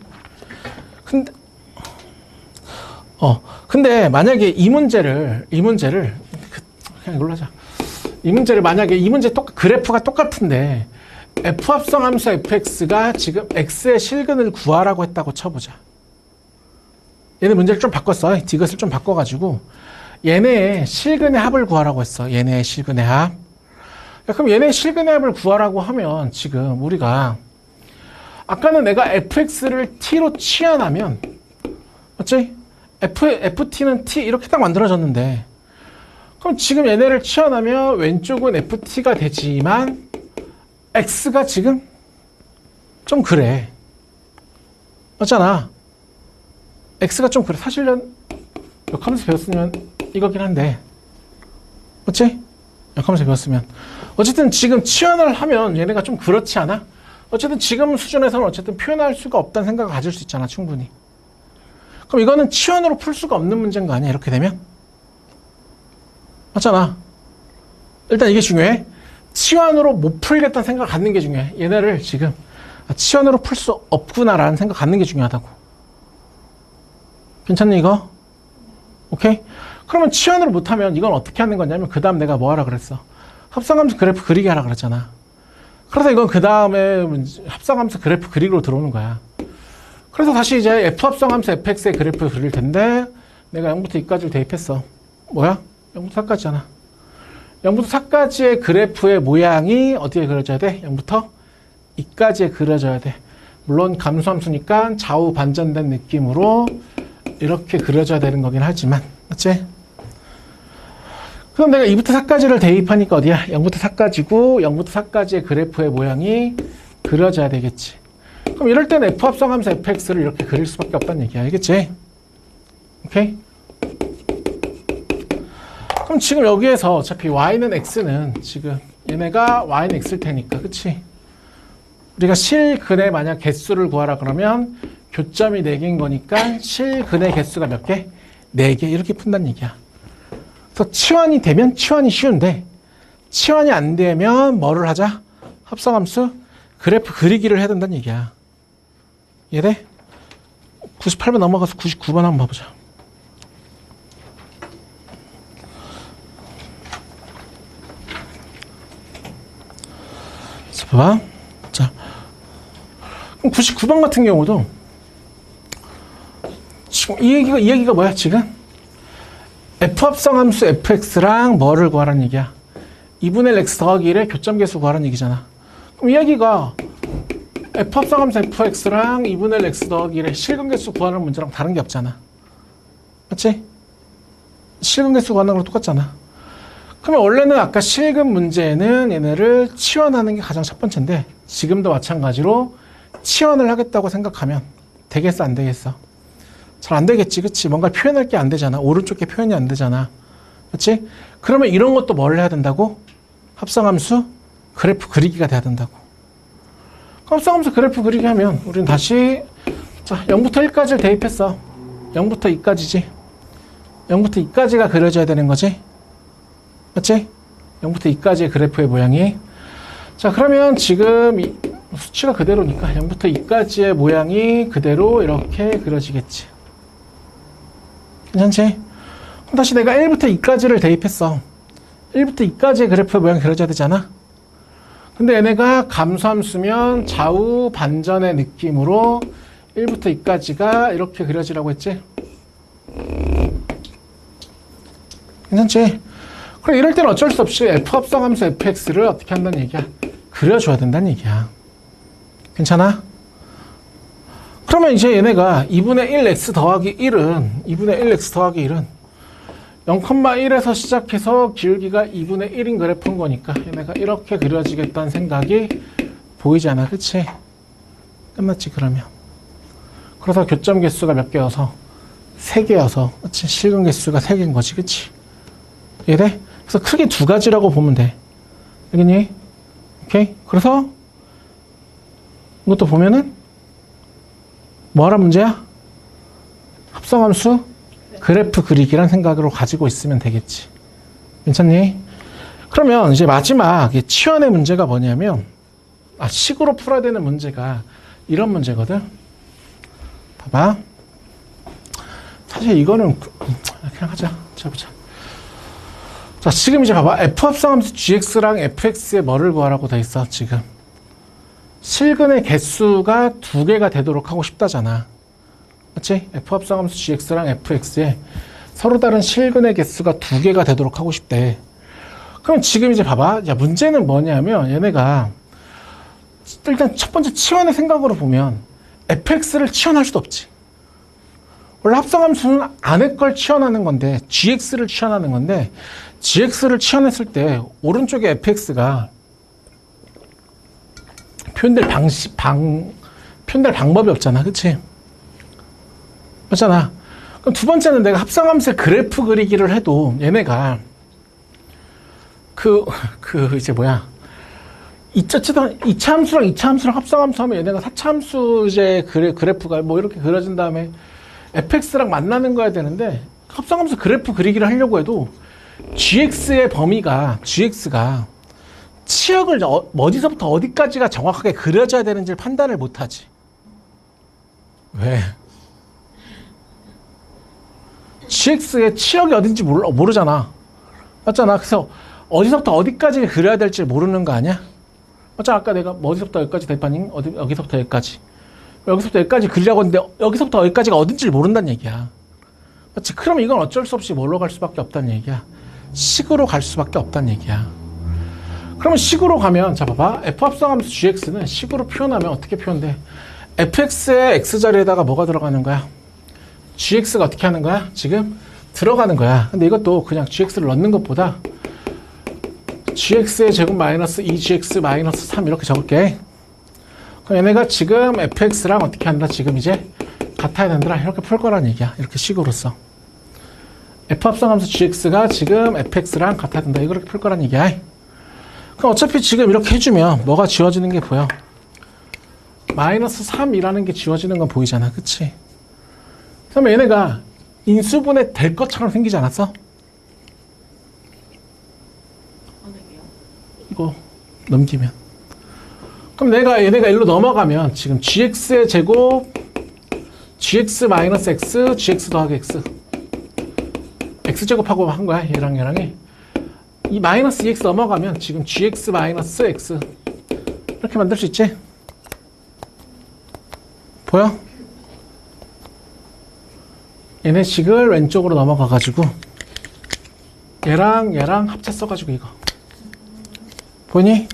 근데 만약에 이 문제를 그냥 이걸로 하자. 이 문제를 만약에 이 문제 그래프가 똑같은데 f합성 함수 fx가 지금 x의 실근을 구하라고 했다고 쳐보자. 얘네 문제를 좀 바꿨어. 디귿을 좀 바꿔가지고 얘네의 실근의 합을 구하라고 했어. 얘네의 실근의 합. 그럼 얘네의 실근의 합을 구하라고 하면 지금 우리가 아까는 내가 fx를 t로 치환하면 맞지? ft는 t 이렇게 딱 만들어졌는데 그럼 지금 얘네를 치환하면 왼쪽은 ft가 되지만 x가 지금 좀 그래. 맞잖아. x가 좀 그래. 사실은 역함수 배웠으면 이거긴 한데 맞지? 역함수 배웠으면 어쨌든 지금 치환을 하면 얘네가 좀 그렇지 않아? 어쨌든 지금 수준에서는 어쨌든 표현할 수가 없다는 생각을 가질 수 있잖아. 충분히. 그럼 이거는 치환으로 풀 수가 없는 문제인 거 아니야? 이렇게 되면? 맞잖아. 일단 이게 중요해. 치환으로 못 풀겠다는 생각을 갖는 게 중요해. 얘네를 지금 치환으로 풀 수 없구나라는 생각 갖는 게 중요하다고. 괜찮니 이거? 오케이? 그러면 치환으로 못하면 이건 어떻게 하는 거냐면 그 다음 내가 뭐 하라 그랬어? 합성함수 그래프 그리기 하라 그랬잖아. 그래서 이건 그 다음에 합성함수 그래프 그리기로 들어오는 거야. 그래서 다시 이제 f합성함수 fx의 그래프를 그릴 텐데 내가 0부터 2까지를 대입했어. 뭐야? 0부터 4까지잖아. 0부터 4까지의 그래프의 모양이 어떻게 그려져야 돼? 0부터 2까지에 그려져야 돼. 물론 감수함수니까 좌우 반전된 느낌으로 이렇게 그려져야 되는 거긴 하지만 맞지? 그럼 내가 2부터 4까지를 대입하니까 어디야? 0부터 4까지고 0부터 4까지의 그래프의 모양이 그려져야 되겠지. 그럼 이럴 때는 f합성함수 fx를 이렇게 그릴 수밖에 없다는 얘기야. 알겠지? 오케이? 그럼 지금 여기에서 어차피 y는 x는 지금 얘네가 y는 x일 테니까 그치? 우리가 실근의 만약 개수를 구하라 그러면 교점이 4개인 거니까 실근의 개수가 몇 개? 4개 이렇게 푼다는 얘기야. 그래서 치환이 되면 치환이 쉬운데 치환이 안 되면 뭐를 하자? 합성함수 그래프 그리기를 해야 된다는 얘기야. 이해돼? 98번 넘어가서 99번 한번 봐보자. 자, 봐봐. 자, 그럼 99번 같은 경우도 지금 이 얘기가 뭐야, 지금? F합성함수 fx랑 뭐를 구하라는 얘기야? 2분의 1 x 더하기 1의 교점계수 구하라는 얘기잖아. 그럼 이 얘기가 F합성함수 fx랑 2분의 1 x 더하기 1의 실근계수 구하는 문제랑 다른 게 없잖아. 맞지? 실근계수 구하는 거랑 똑같잖아. 그러면 원래는 아까 실근 문제에는 얘네를 치환하는 게 가장 첫 번째인데 지금도 마찬가지로 치환을 하겠다고 생각하면 되겠어, 안 되겠어? 잘 안 되겠지, 그치? 뭔가 표현할 게 안 되잖아. 오른쪽 게 표현이 안 되잖아. 그치? 그러면 이런 것도 뭘 해야 된다고? 합성함수 그래프 그리기가 돼야 된다고. 합성함수 그래프 그리기 하면 우리는 다시 자 0부터 1까지를 대입했어. 0부터 2까지지. 0부터 2까지가 그려져야 되는 거지. 맞지? 0부터 2까지의 그래프의 모양이. 자, 그러면 지금 이 수치가 그대로니까 0부터 2까지의 모양이 그대로 이렇게 그려지겠지. 괜찮지? 그럼 다시 내가 1부터 2까지를 대입했어. 1부터 2까지의 그래프의 모양이 그려져야 되잖아. 근데 얘네가 감소함수면 좌우 반전의 느낌으로 1부터 2까지가 이렇게 그려지라고 했지? 괜찮지? 그럼 이럴 때는 어쩔 수 없이 F합성함수 fx를 어떻게 한다는 얘기야? 그려줘야 된다는 얘기야. 괜찮아? 그러면 이제 얘네가 2분의 1x 더하기 1은 2분의 1x 더하기 1은 0,1에서 시작해서 기울기가 2분의 1인 그래프인 거니까 얘네가 이렇게 그려지겠다는 생각이 보이지 않아? 그치? 끝났지 그러면. 그래서 교점 개수가 몇 개여서? 3개여서 그치? 실근 개수가 3개인 거지. 그치? 이해돼? 그래서 크게 두 가지라고 보면 돼. 알겠니? 오케이? 그래서 이것도 보면은 뭐하란 문제야? 합성함수 그래프 그리기란 생각으로 가지고 있으면 되겠지. 괜찮니? 그러면 이제 마지막 치환의 문제가 뭐냐면 식으로 풀어야 되는 문제가 이런 문제거든. 봐봐. 사실 이거는 그냥 하자. 자, 보자. 자, 지금 이제 봐봐. F합성함수 gx랑 fx의 뭐를 구하라고 돼 있어, 지금. 실근의 개수가 2개가 되도록 하고 싶다잖아. 그치? F합성함수 gx랑 fx에 서로 다른 실근의 개수가 2개가 되도록 하고 싶대. 그럼 지금 이제 봐봐. 야, 문제는 뭐냐면 얘네가 일단 첫 번째 치환의 생각으로 보면 fx를 치환할 수도 없지. 원래 합성함수는 안에 걸 치환하는 건데 gx를 치환하는 건데 gx를 치환했을 때 오른쪽에 fx가 표현될 방법이 없잖아. 그치? 맞잖아. 그럼 두 번째는 내가 합성함수의 그래프 그리기를 해도 얘네가 이제 뭐야. 2차 함수랑 합성함수 하면 얘네가 4차 함수 이제 그래프가 뭐 이렇게 그려진 다음에 fx랑 만나는 거야 되는데 합성함수 그래프 그리기를 하려고 해도 gx가 치역을 어디서부터 어디까지가 정확하게 그려져야 되는지를 판단을 못하지. 왜? gx의 치역이 어딘지 모르잖아. 맞잖아. 그래서 어디서부터 어디까지 그려야 될지 모르는 거 아니야? 맞잖아. 아까 내가 어디서부터 여기까지 대판인 여기서부터 여기까지. 여기서부터 여기까지 그리려고 했는데 여기서부터 여기까지가 어딘지 모른다는 얘기야. 맞지? 그럼 이건 어쩔 수 없이 뭘로 갈 수밖에 없다는 얘기야. 식으로 갈 수밖에 없다는 얘기야. 그러면 식으로 가면 자 봐봐. F합성함수 gx는 식으로 표현하면 어떻게 표현돼? fx의 x자리에다가 뭐가 들어가는 거야? gx가 어떻게 하는 거야? 지금 들어가는 거야. 근데 이것도 그냥 gx를 넣는 것보다 gx의 제곱 마이너스 2gx 마이너스 3 이렇게 적을게. 그럼 얘네가 지금 fx랑 어떻게 한다? 지금 이제 같아야 된다. 이렇게 풀 거란 얘기야. 이렇게 식으로써. F합성함수 gx가 지금 fx랑 같아야 된다. 이렇게 풀 거란 얘기야. 그럼 어차피 지금 이렇게 해주면 뭐가 지워지는 게 보여? 마이너스 3이라는 게 지워지는 건 보이잖아. 그치? 그러면 얘네가 인수분해 될 것처럼 생기지 않았어? 이거 넘기면. 그럼 얘네가 일로 넘어가면 지금 gx의 제곱 gx 마이너스 x, gx 더하기 x. x제곱하고 한 거야. 얘랑 얘랑이. 이 마이너스 2x 넘어가면 지금 gx 마이너스 x. 이렇게 만들 수 있지? 보여? 얘네 식을 왼쪽으로 넘어가가지고 얘랑 얘랑 합쳤어가지고 이거. 보니?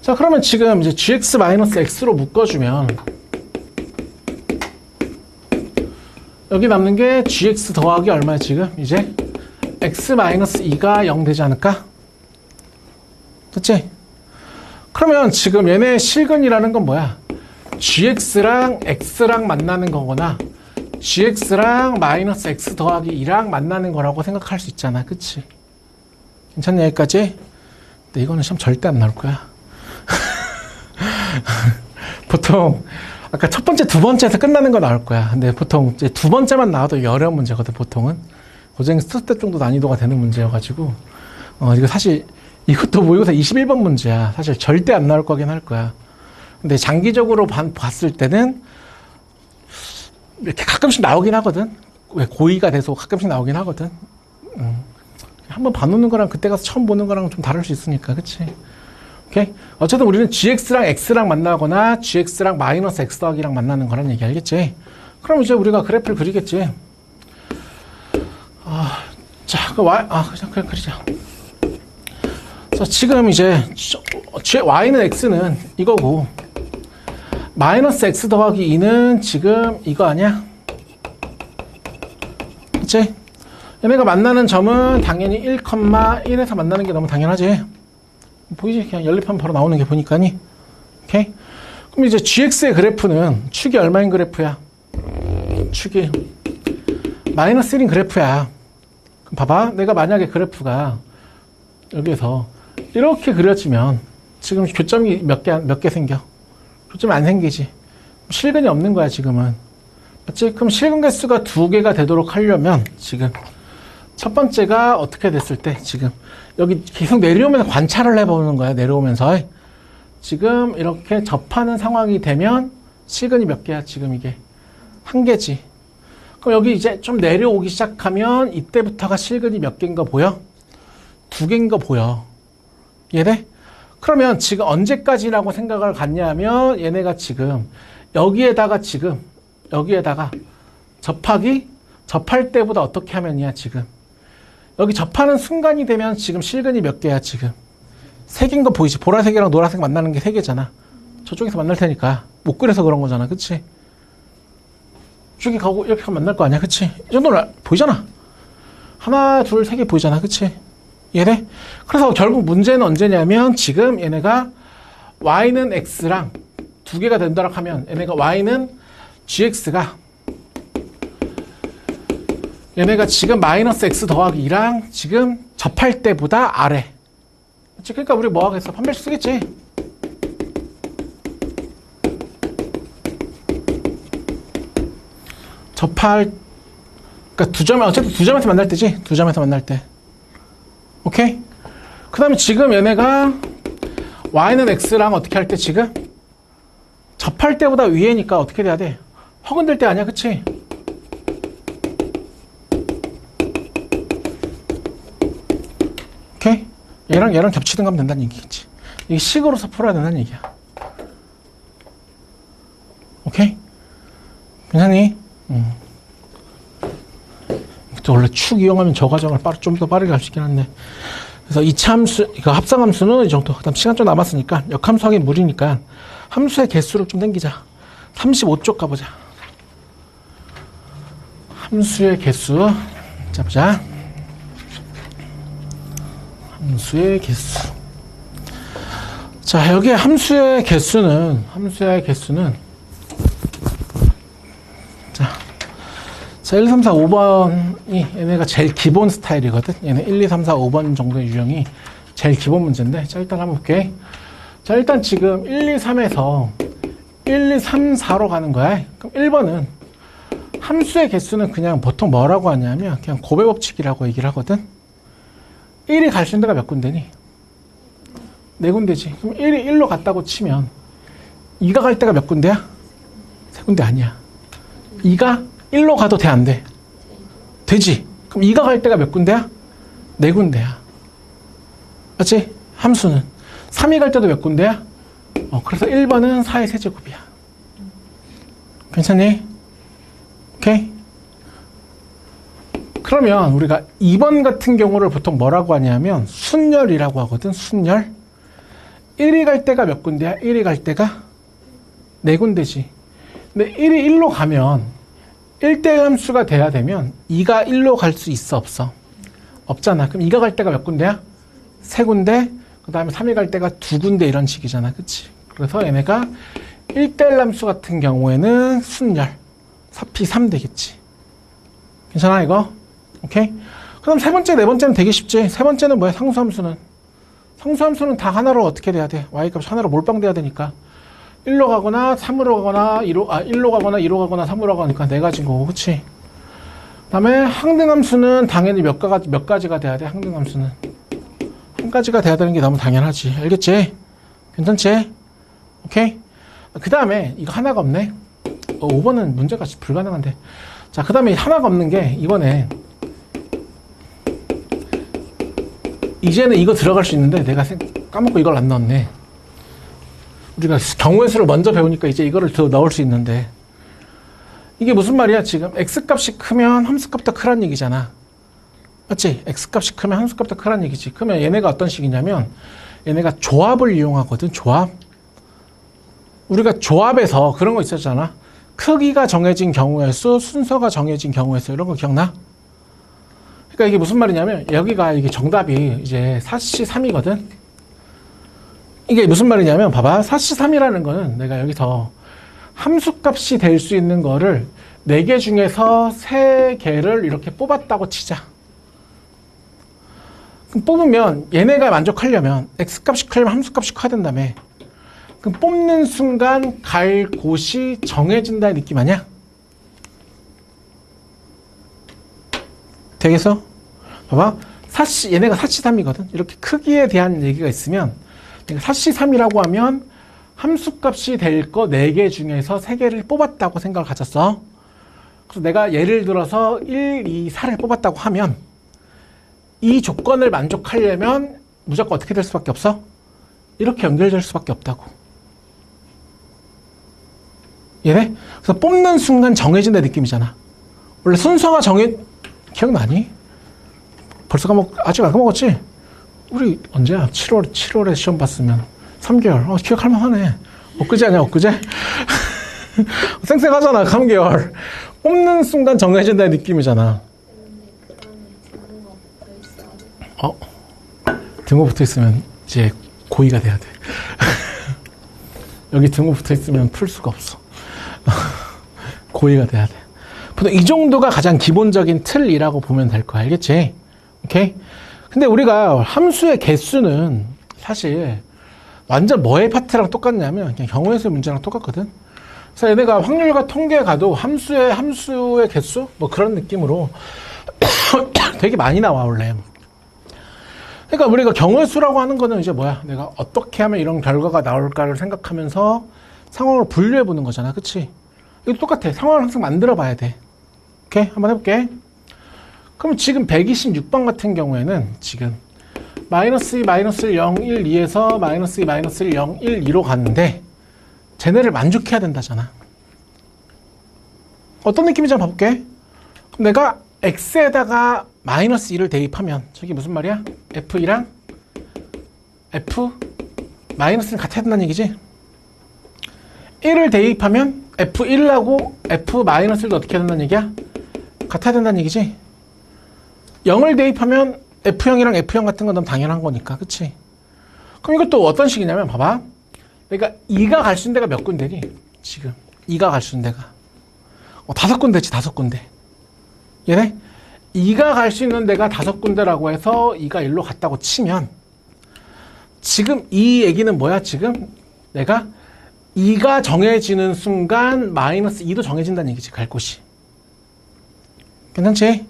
자, 그러면 지금 이제 gx 마이너스 x로 묶어주면 여기 남는 게 gx 더하기 얼마야 지금? 이제 x 마이너스 2가 0 되지 않을까? 됐지? 그러면 지금 얘네 실근이라는 건 뭐야? gx랑 x랑 만나는 거거나 gx랑 마이너스 x 더하기 2랑 만나는 거라고 생각할 수 있잖아. 그치? 괜찮냐 여기까지? 근데 이거는 시험 절대 안 나올 거야. 보통 아까 첫 번째, 두 번째에서 끝나는 거 나올 거야. 근데 보통 이제 두 번째만 나와도 이게 어려운 문제거든. 보통은 고쟁이 스텝 정도 난이도가 되는 문제여가지고 이거 사실 이것도 모의고사 21번 문제야. 사실 절대 안 나올 거긴 할 거야. 근데 장기적으로 봤을 때는 이렇게 가끔씩 나오긴 하거든. 왜 고의가 돼서 가끔씩 나오긴 하거든. 한번 봐놓는 거랑 그때 가서 처음 보는 거랑 좀 다를 수 있으니까, 그치? 오케이? 어쨌든 우리는 gx랑 x랑 만나거나 gx랑 마이너스 x 더하기랑 만나는 거란 얘기 알겠지? 그럼 이제 우리가 그래프를 그리겠지. 자, 그냥 그리자. 자, 지금 이제 y는 x는 이거고 마이너스 x 더하기 2는 지금 이거 아니야? 그치? 얘네가 만나는 점은 당연히 1,1에서 만나는 게 너무 당연하지. 보이지? 그냥 연립하면 바로 나오는 게 보니까니. 오케이? 그럼 이제 gx의 그래프는 축이 얼마인 그래프야? 축이 마이너스 1인 그래프야. 그럼 봐봐. 내가 만약에 그래프가 여기에서 이렇게 그려지면 지금 교점이 몇 개 생겨? 교점이 안 생기지. 실근이 없는 거야, 지금은. 맞지? 그럼 실근 개수가 2개가 되도록 하려면 지금 첫 번째가 어떻게 됐을 때 지금 여기 계속 내려오면서 관찰을 해보는 거야. 내려오면서 지금 이렇게 접하는 상황이 되면 실근이 몇 개야? 지금 이게 1개지. 그럼 여기 이제 좀 내려오기 시작하면 이때부터가 실근이 몇 개인 거 보여? 2개인 거 보여. 이해돼? 그러면 지금 언제까지라고 생각을 갖냐면 얘네가 지금 여기에다가 접할 때보다 어떻게 하면이야 지금 여기 접하는 순간이 되면 지금 실근이 몇 개야 지금 3개인 거 보이지? 보라색이랑 노란색 만나는 게 3개잖아. 저쪽에서 만날 테니까 못 그래서 그런 거잖아. 그치? 이쪽에 가고 이렇게 가면 만날 거 아니야. 그치? 이 정도는 보이잖아. 하나, 둘, 3개 보이잖아. 그치? 이해돼? 그래서 결국 문제는 언제냐면 지금 얘네가 y는 x랑 2개가 된다고 하면 얘네가 y는 gx가 얘네가 지금 마이너스 x 더하기 2랑 지금 접할 때보다 아래. 그치? 그러니까 우리 뭐 하겠어? 판별식 쓰겠지? 그러니까 어쨌든 두 점에서 만날 때지? 두 점에서 만날 때. 오케이? 그 다음에 지금 얘네가 y는 x랑 어떻게 할 때 지금? 접할 때보다 위에니까 어떻게 돼야 돼? 허근될 때 아니야, 그치? 오케이? 얘랑 겹치든 가면 된다는 얘기겠지. 이게 식으로서 풀어야 된다는 얘기야. 오케이? 괜찮니? 또 원래 축 이용하면 저 과정을 좀 더 빠르게 할 수 있긴 한데. 그래서 이차 함수, 이거 합성함수는 이 정도. 그다음 시간 좀 남았으니까 역함수 하긴 무리니까 함수의 개수를 좀 당기자. 35쪽 가보자. 함수의 개수 잡자. 함수의 개수. 자, 여기 함수의 개수는 자, 1, 3, 4, 5번이 얘네가 제일 기본 스타일이거든. 얘네 1, 2, 3, 4, 5번 정도의 유형이 제일 기본 문제인데. 자, 일단 한번 볼게. 자, 일단 지금 1, 2, 3에서 1, 2, 3, 4로 가는 거야. 그럼 1번은 함수의 개수는 그냥 보통 뭐라고 하냐면 그냥 곱의 법칙이라고 얘기를 하거든. 1이 갈 수 있는 데가 몇 군데니? 4군데지. 그럼 1이 1로 갔다고 치면 2가 갈 데가 몇 군데야? 3군데 아니야. 2가 1로 가도 돼, 안 돼? 되지. 그럼 2가 갈 데가 몇 군데야? 4군데야. 맞지? 함수는. 3이 갈 때도 몇 군데야? 그래서 1번은 4의 세제곱이야. 괜찮니? 오케이? 그러면 우리가 2번 같은 경우를 보통 뭐라고 하냐면 순열이라고 하거든. 순열. 1이 갈 때가 몇 군데야? 1이 갈 때가 4군데지. 근데 1이 1로 가면 1대 함수가 돼야 되면 2가 1로 갈 수 있어, 없어? 없잖아. 그럼 2가 갈 때가 몇 군데야? 3군데. 그 다음에 3이 갈 때가 2군데 이런 식이잖아. 그치? 그래서 얘네가 1대1 함수 같은 경우에는 순열. 4p 3 되겠지. 괜찮아, 이거? 오케이? 그럼 세 번째, 네 번째는 되게 쉽지. 세 번째는 뭐야? 상수함수는. 상수함수는 다 하나로 어떻게 돼야 돼? y값이 하나로 몰빵돼야 되니까. 1로 가거나 3으로 가거나 1로 가거나 2로 가거나 3으로 가니까 네 가지인 거고. 그치? 그 다음에 항등함수는 당연히 몇 가지가 돼야 돼? 항등함수는. 한 가지가 돼야 되는 게 너무 당연하지. 알겠지? 괜찮지? 오케이? 그 다음에 이거 하나가 없네. 5번은 문제가 불가능한데. 자, 그 다음에 하나가 없는 게 이번에 이제는 이거 들어갈 수 있는데 내가 까먹고 이걸 안 넣었네. 우리가 경우의 수를 먼저 배우니까 이제 이거를 더 넣을 수 있는데 이게 무슨 말이야? 지금 x값이 크면 함수값도 크란 얘기잖아. 맞지? x값이 크면 함수값도 크란 얘기지. 그러면 얘네가 어떤 식이냐면 얘네가 조합을 이용하거든. 조합. 우리가 조합에서 그런 거 있었잖아. 크기가 정해진 경우의 수, 순서가 정해진 경우의 수, 이런 거 기억나? 그러니까 이게 무슨 말이냐면 여기가 이게 정답이 이제 4C3이거든. 이게 무슨 말이냐면 봐봐. 4C3이라는 거는 내가 여기서 함수값이 될 수 있는 거를 4개 중에서 3개를 이렇게 뽑았다고 치자. 그럼 뽑으면 얘네가 만족하려면 x값이 크려면 함수값이 커야 된다며. 그럼 뽑는 순간 갈 곳이 정해진다는 느낌 아니야? 되겠어? 봐봐. 얘네가 4C3이거든. 이렇게 크기에 대한 얘기가 있으면 4C3이라고 하면 함수값이 될 거 4개 중에서 3개를 뽑았다고 생각을 가졌어. 그래서 내가 예를 들어서 1, 2, 4를 뽑았다고 하면 이 조건을 만족하려면 무조건 어떻게 될 수밖에 없어? 이렇게 연결될 수밖에 없다고. 얘네? 그래서 뽑는 순간 정해진다 느낌이잖아. 원래 순서가 기억나니? 벌써 아직 안 까먹었지? 우리 언제야? 7월에 시험 봤으면 3개월. 기억할 만하네. 엊그제 아니야, 엊그제? 쌩쌩하잖아, 3개월. 뽑는 순간 정해진다는 느낌이잖아. 등호 붙어 있으면 이제 고의가 돼야 돼. 여기 등호 붙어 있으면 풀 수가 없어. 고의가 돼야 돼. 보통 이 정도가 가장 기본적인 틀이라고 보면 될 거야. 알겠지? 오케이? 근데 우리가 함수의 개수는 사실 완전 뭐의 파트랑 똑같냐면 그냥 경우의 수 문제랑 똑같거든. 그래서 얘네가 확률과 통계에 가도 함수의 개수? 뭐 그런 느낌으로 되게 많이 나와, 원래. 그러니까 우리가 경우의 수라고 하는 거는 이제 뭐야? 내가 어떻게 하면 이런 결과가 나올까를 생각하면서 상황을 분류해 보는 거잖아. 그치? 이거 똑같아. 상황을 항상 만들어 봐야 돼. 오케이? 한번 해볼게. 그럼 지금 126번 같은 경우에는 지금 -2, -1, 0, 1, 2에서 -2, -1, 0, 1, 2로 갔는데 쟤네를 만족해야 된다잖아. 어떤 느낌인지 한번 봐볼게. 그럼 내가 x에다가 -2를 대입하면 저게 무슨 말이야? f2랑 f-는 같아야 된다는 얘기지? 1을 대입하면 f1하고 f-1도 어떻게 해야 된다는 얘기야? 같아야 된다는 얘기지? 0을 대입하면 F0이랑 F0 같은 건 너무 당연한 거니까. 그치? 그럼 이것도 어떤 식이냐면 봐봐. 그러니까 2가 갈 수 있는 데가 몇 군데니? 지금 2가 갈 수 있는 데가 5군데지. 5군데. 얘네? 2가 갈 수 있는 데가 5군데라고 해서 2가 1로 갔다고 치면 지금 이 얘기는 뭐야? 지금 내가 2가 정해지는 순간 -2도 정해진다는 얘기지. 갈 곳이. 괜찮지?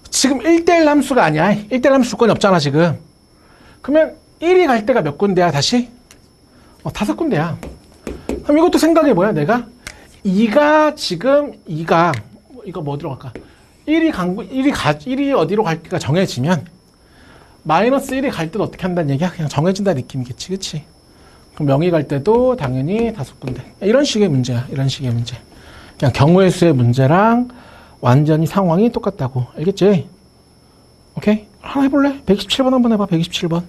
지금 1대1 함수가 아니야. 1대1 함수 조건이 없잖아, 지금. 그러면 1이 갈 때가 몇 군데야, 다시? 5군데야. 그럼 이것도 생각해 뭐야? 내가 이거 뭐 들어갈까? 1이 어디로 갈지가 정해지면 마이너스 1이 갈 때도 어떻게 한다는 얘기야? 그냥 정해진다는 느낌이겠지, 그치? 그럼 0이 갈 때도 당연히 5군데. 이런 식의 문제야, 이런 식의 문제. 그냥 경우의 수의 문제랑 완전히 상황이 똑같다고. 알겠지? 오케이? 하나 해볼래? 127번 한번 해봐, 127번.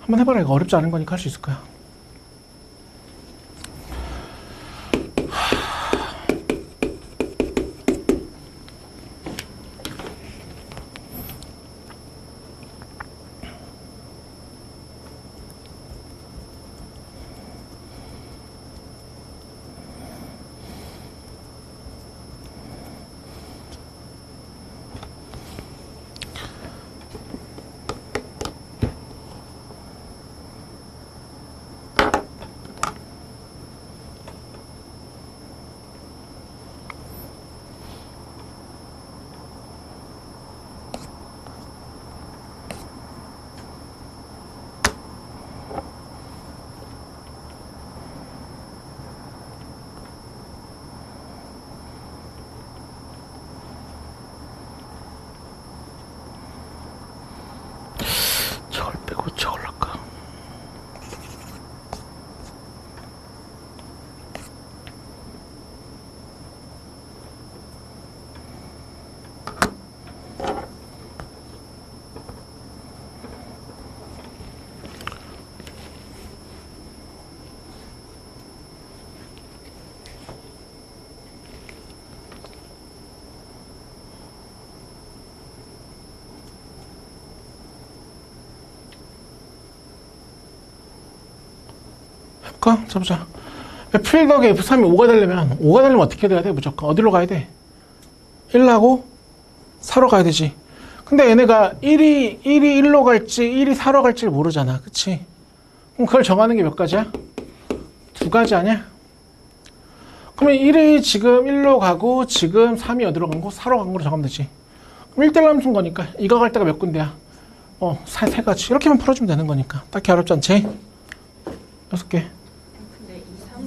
한번 해봐라. 이거 어렵지 않은 거니까 할 수 있을 거야. 저걸 빼고 저걸 할까? 해볼까? 잡자. F1 더하기 F3이 5가 되려면, 5가 되려면 어떻게 돼야 돼? 무조건. 어디로 가야 돼? 1하고 4로 가야 되지. 근데 얘네가 1이 1로 갈지, 1이 4로 갈지를 모르잖아. 그치? 그럼 그걸 정하는 게 몇 가지야? 2가지 아니야? 그러면 1이 지금 1로 가고, 지금 3이 어디로 간 거? 4로 간 거로 정하면 되지. 그럼 1대1 함수인 거니까, 이거 갈 때가 몇 군데야? 3가지. 이렇게만 풀어주면 되는 거니까. 딱히 어렵지 않지? 6개. 근데 2, 3,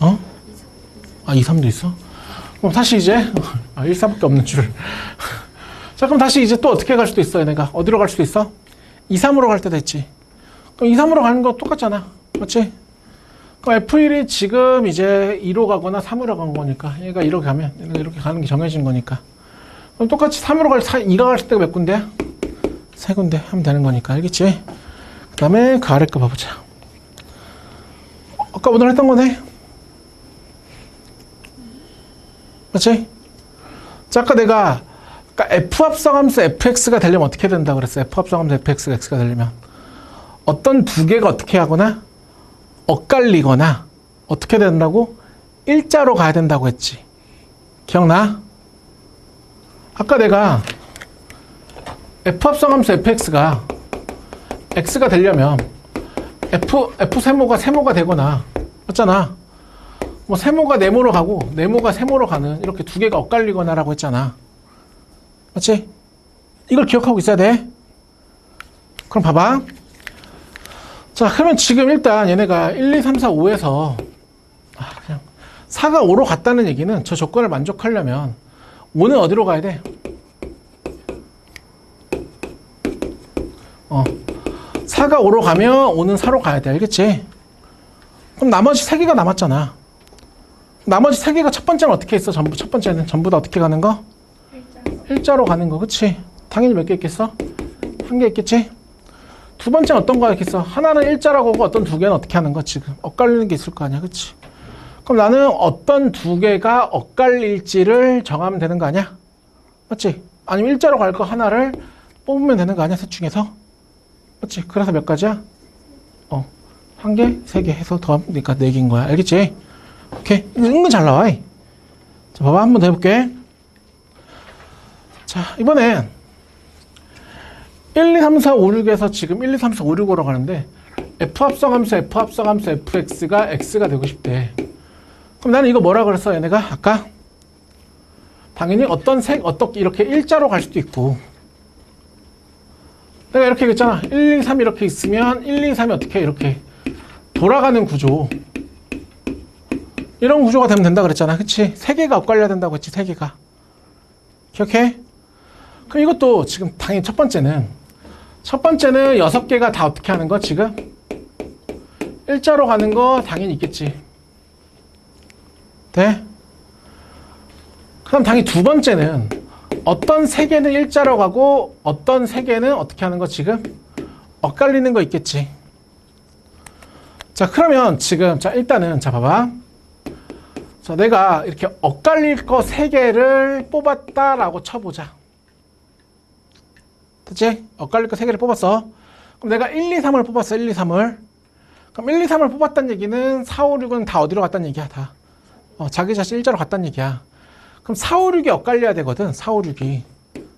4는 어? 2, 3도 있어? 그럼 다시 이제 1, 4밖에 없는 줄. 자, 그럼 다시 이제 또 어떻게 갈 수도 있어, 얘네가. 어디로 갈 수도 있어? 2, 3으로 갈 때도 있지. 그럼 2, 3으로 가는 거 똑같잖아. 맞지? 그럼 F1이 지금 이제 2로 가거나 3으로 간 거니까. 얘가 2로 가면 얘가 이렇게 가는 게 정해진 거니까. 그럼 똑같이 3으로 2가 갈 때가 몇 군데야? 3군데 하면 되는 거니까. 알겠지? 그 다음에 그 아래 거 봐보자. 아까 오늘 했던 거네. 맞지? 자, 아까 내가 F합성함수 fx가 되려면 어떻게 된다고 그랬어? F합성함수 fx가 x가 되려면 어떤 두 개가 어떻게 하거나 엇갈리거나 어떻게 된다고? 일자로 가야 된다고 했지. 기억나? 아까 내가 F합성함수 fx가 x가 되려면 F 세모가 되거나 맞잖아. 뭐 세모가 네모로 가고 네모가 세모로 가는 이렇게 두 개가 엇갈리거나 라고 했잖아. 맞지? 이걸 기억하고 있어야 돼. 그럼 봐봐. 자, 그러면 지금 일단 얘네가 1, 2, 3, 4, 5에서 그냥 4가 5로 갔다는 얘기는 저 조건을 만족하려면 5는 어디로 가야 돼? 4가 5로 가면 5는 4로 가야 돼. 알겠지? 그럼 나머지 3개가 남았잖아. 나머지 3개가 첫 번째는 어떻게 했어? 첫 번째는 전부 다 어떻게 가는 거? 일자로 가는 거. 그치? 당연히 몇 개 있겠어? 1개 있겠지? 두 번째는 어떤 거 있겠어? 하나는 일자라고 하고 어떤 두 개는 어떻게 하는 거? 지금 엇갈리는 게 있을 거 아니야. 그치? 그럼 나는 어떤 두 개가 엇갈릴지를 정하면 되는 거 아니야? 맞지? 아니면 일자로 갈 거 하나를 뽑으면 되는 거 아니야? 셋 중에서? 맞지? 그래서 몇 가지야? 1개, 3개 해서 더하니까 4개인 거야. 알겠지? 오케이. 은근 잘 나와. 자, 봐봐. 한 번 더 해볼게. 자, 이번엔 1, 2, 3, 4, 5, 6에서 지금 1, 2, 3, 4, 5, 6으로 가는데 F합성함수 fx가 x가 되고 싶대. 그럼 나는 이거 뭐라 그랬어? 얘네가 아까 당연히 어떻게 이렇게 일자로 갈 수도 있고 내가 이렇게 얘기했잖아. 1, 2, 3 이렇게 있으면 1, 2, 3이 어떻게 이렇게 돌아가는 구조. 이런 구조가 되면 된다 그랬잖아. 그치? 3개가 엇갈려야 된다고 했지, 3개가. 기억해? 그럼 이것도 지금 당연히 첫 번째는 6개가 다 어떻게 하는 거? 지금? 일자로 가는 거 당연히 있겠지. 돼? 그럼 당연히 두 번째는 어떤 3개는 일자로 가고 어떤 3개는 어떻게 하는 거 지금? 엇갈리는 거 있겠지. 자, 그러면 지금, 자, 일단은, 자, 봐봐. 자, 내가 이렇게 엇갈릴 거 3개를 뽑았다라고 쳐보자. 됐지? 엇갈릴 거 3개를 뽑았어. 그럼 내가 1, 2, 3을 뽑았어. 1, 2, 3을. 그럼 1, 2, 3을 뽑았다는 얘기는 4, 5, 6은 다 어디로 갔다는 얘기야, 다. 자기 자신 일자로 갔다는 얘기야. 그럼 4, 5, 6이 엇갈려야 되거든. 4, 5, 6이.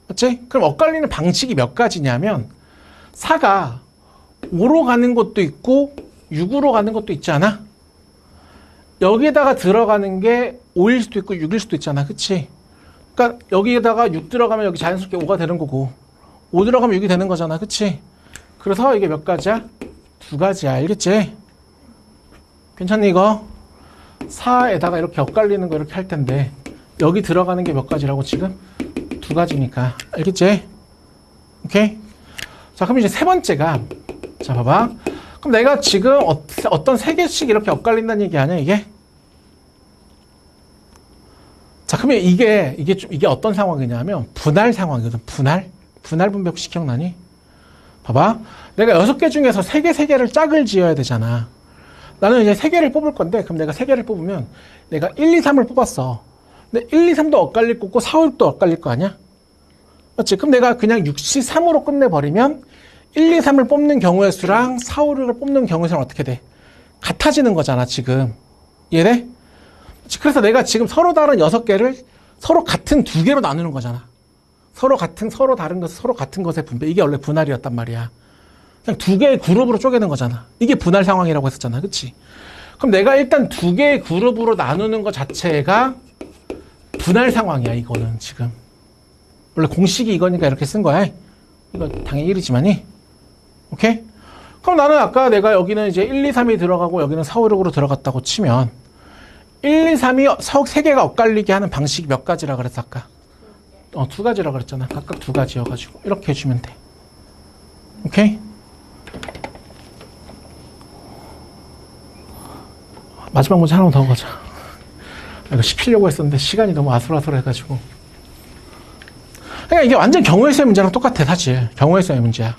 맞지? 그럼 엇갈리는 방식이 몇 가지냐면 4가 5로 가는 것도 있고 6으로 가는 것도 있지 않아? 여기에다가 들어가는 게 5일 수도 있고 6일 수도 있잖아. 그치? 그러니까 여기에다가 6 들어가면 여기 자연스럽게 5가 되는 거고 5 들어가면 6이 되는 거잖아. 그치? 그래서 이게 몇 가지야? 2가지야. 알겠지? 괜찮니 이거? 4에다가 이렇게 엇갈리는 거 이렇게 할 텐데 여기 들어가는 게 몇 가지라고 지금? 2가지니까. 알겠지? 오케이? 자, 그럼 이제 세 번째가, 자, 봐봐. 그럼 내가 지금 어떤 3개씩 이렇게 엇갈린다는 얘기 아니야, 이게? 자, 그러면 이게 어떤 상황이냐면, 분할 상황이거든, 분할. 분할 분배 혹시 기억나니? 봐봐. 내가 6개 중에서 3개를 짝을 지어야 되잖아. 나는 이제 3개를 뽑을 건데, 그럼 내가 3개를 뽑으면, 내가 1, 2, 3을 뽑았어. 근데 1, 2, 3도 엇갈릴 거고, 4, 5, 6도 엇갈릴 거 아니야? 맞지? 그럼 내가 그냥 6, 3으로 끝내버리면 1, 2, 3을 뽑는 경우의 수랑 4, 5, 6을 뽑는 경우의 수랑 어떻게 돼? 같아지는 거잖아, 지금. 이해돼? 그래서 내가 지금 서로 다른 6개를 서로 같은 2개로 나누는 거잖아. 서로 다른 것을 서로 같은 것의 분배. 이게 원래 분할이었단 말이야. 그냥 2개의 그룹으로 쪼개는 거잖아. 이게 분할 상황이라고 했었잖아. 그치? 그럼 내가 일단 2개의 그룹으로 나누는 것 자체가 분할 상황이야, 이거는 지금. 원래 공식이 이거니까 이렇게 쓴 거야. 이거 당연히 1이지만이. 오케이? 그럼 나는 아까 내가 여기는 이제 1, 2, 3이 들어가고 여기는 4, 5, 6으로 들어갔다고 치면 1, 2, 3이 3개가 엇갈리게 하는 방식이 몇 가지라 그랬어, 아까? 2가지라 그랬잖아. 각각 2가지여가지고. 이렇게 해주면 돼. 오케이? 마지막 문제 하나만 더 가자. 이거 시키려고 했었는데 시간이 너무 아슬아슬해가지고. 그러니까 이게 완전 경우의 수의 문제랑 똑같아, 사실. 경우의 수의 문제야.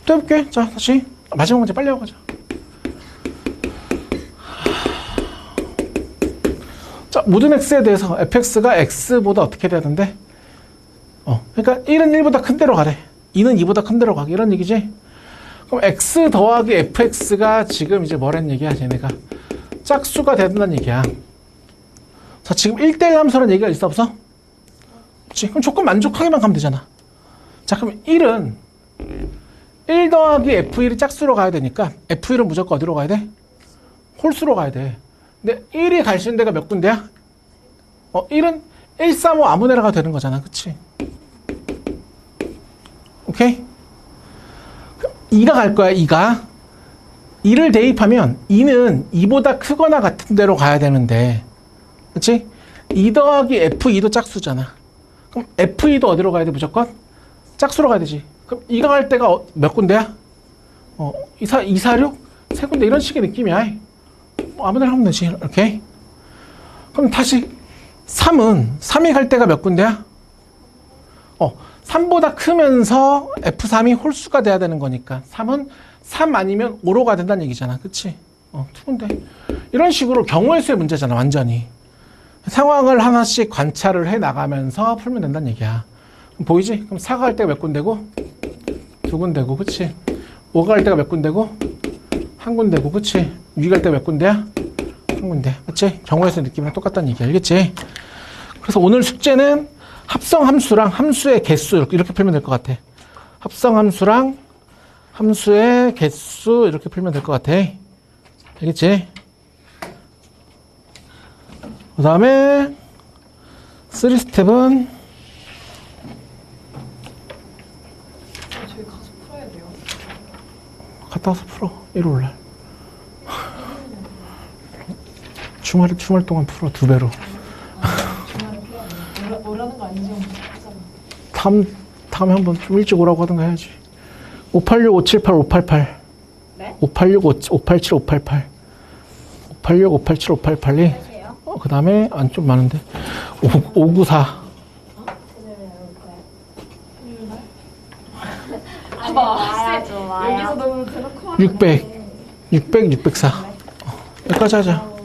또 해볼게. 자, 다시. 마지막 문제 빨리 하고 가자. 자, 모든 x에 대해서 fx가 x보다 어떻게 돼야 된대? 그러니까 1은 1보다 큰 데로 가래. 2는 2보다 큰 데로 가게. 이런 얘기지? 그럼 x 더하기 fx가 지금 이제 뭐란 얘기야, 쟤네가? 짝수가 된다는 얘기야. 자, 지금 1대1 함수라는 얘기가 있어, 없어? 그치? 그럼 조건 만족하게만 가면 되잖아. 자, 그럼 1은 1 더하기 F1이 짝수로 가야 되니까 F1은 무조건 어디로 가야 돼? 홀수로 가야 돼. 근데 1이 갈 수 있는 데가 몇 군데야? 1은 1, 3, 5 아무 데나 가도 되는 거잖아. 그치? 오케이? 2가 갈 거야, 2가. 2를 대입하면 2는 2보다 크거나 같은 데로 가야 되는데, 그치? 2 더하기 F2도 짝수잖아. 그럼 F2도 어디로 가야 돼, 무조건? 짝수로 가야 되지. 그럼 2가 갈 데가 몇 군데야? 2, 4, 6? 세 군데, 이런 식의 느낌이야. 아무 데나 하면 되지, 이렇게. 그럼 다시 3이 갈 데가 몇 군데야? 3보다 크면서 F3이 홀수가 돼야 되는 거니까 3은 3 아니면 5로 가야 된다는 얘기잖아. 그치? 두 군데. 이런 식으로 경우의 수의 문제잖아, 완전히. 상황을 하나씩 관찰을 해 나가면서 풀면 된다는 얘기야. 그럼 보이지? 그럼 4가 갈 때가 몇 군데고? 2군데고, 그치? 5가 갈 때가 몇 군데고? 1군데고, 그치? 6이 갈 때가 몇 군데야? 1군데. 그치? 경우의 수 느낌이랑 똑같다는 얘기 알겠지? 그래서 오늘 숙제는 합성함수랑 함수의 개수 이렇게 풀면 될 것 같아. 합성함수랑 함수의 개수 이렇게 풀면 될 것 같아. 알겠지? 그 다음에 3스텝은 저희 가서 풀어야 돼요. 갔다 와서 풀어. 일요일날. 주말 동안 풀어 2배로. 뭐라는 거 아니죠? 다음에 한번 좀 일찍 오라고 하든가 해야지. 586, 578, 588. 네? 586, 587, 588. 586, 587, 588이. 하세요? 그 다음에, 좀 많은데. 594. 아, 좋아요. 여기서 너무 대놓고 600. 600, 604. 여기까지 하자.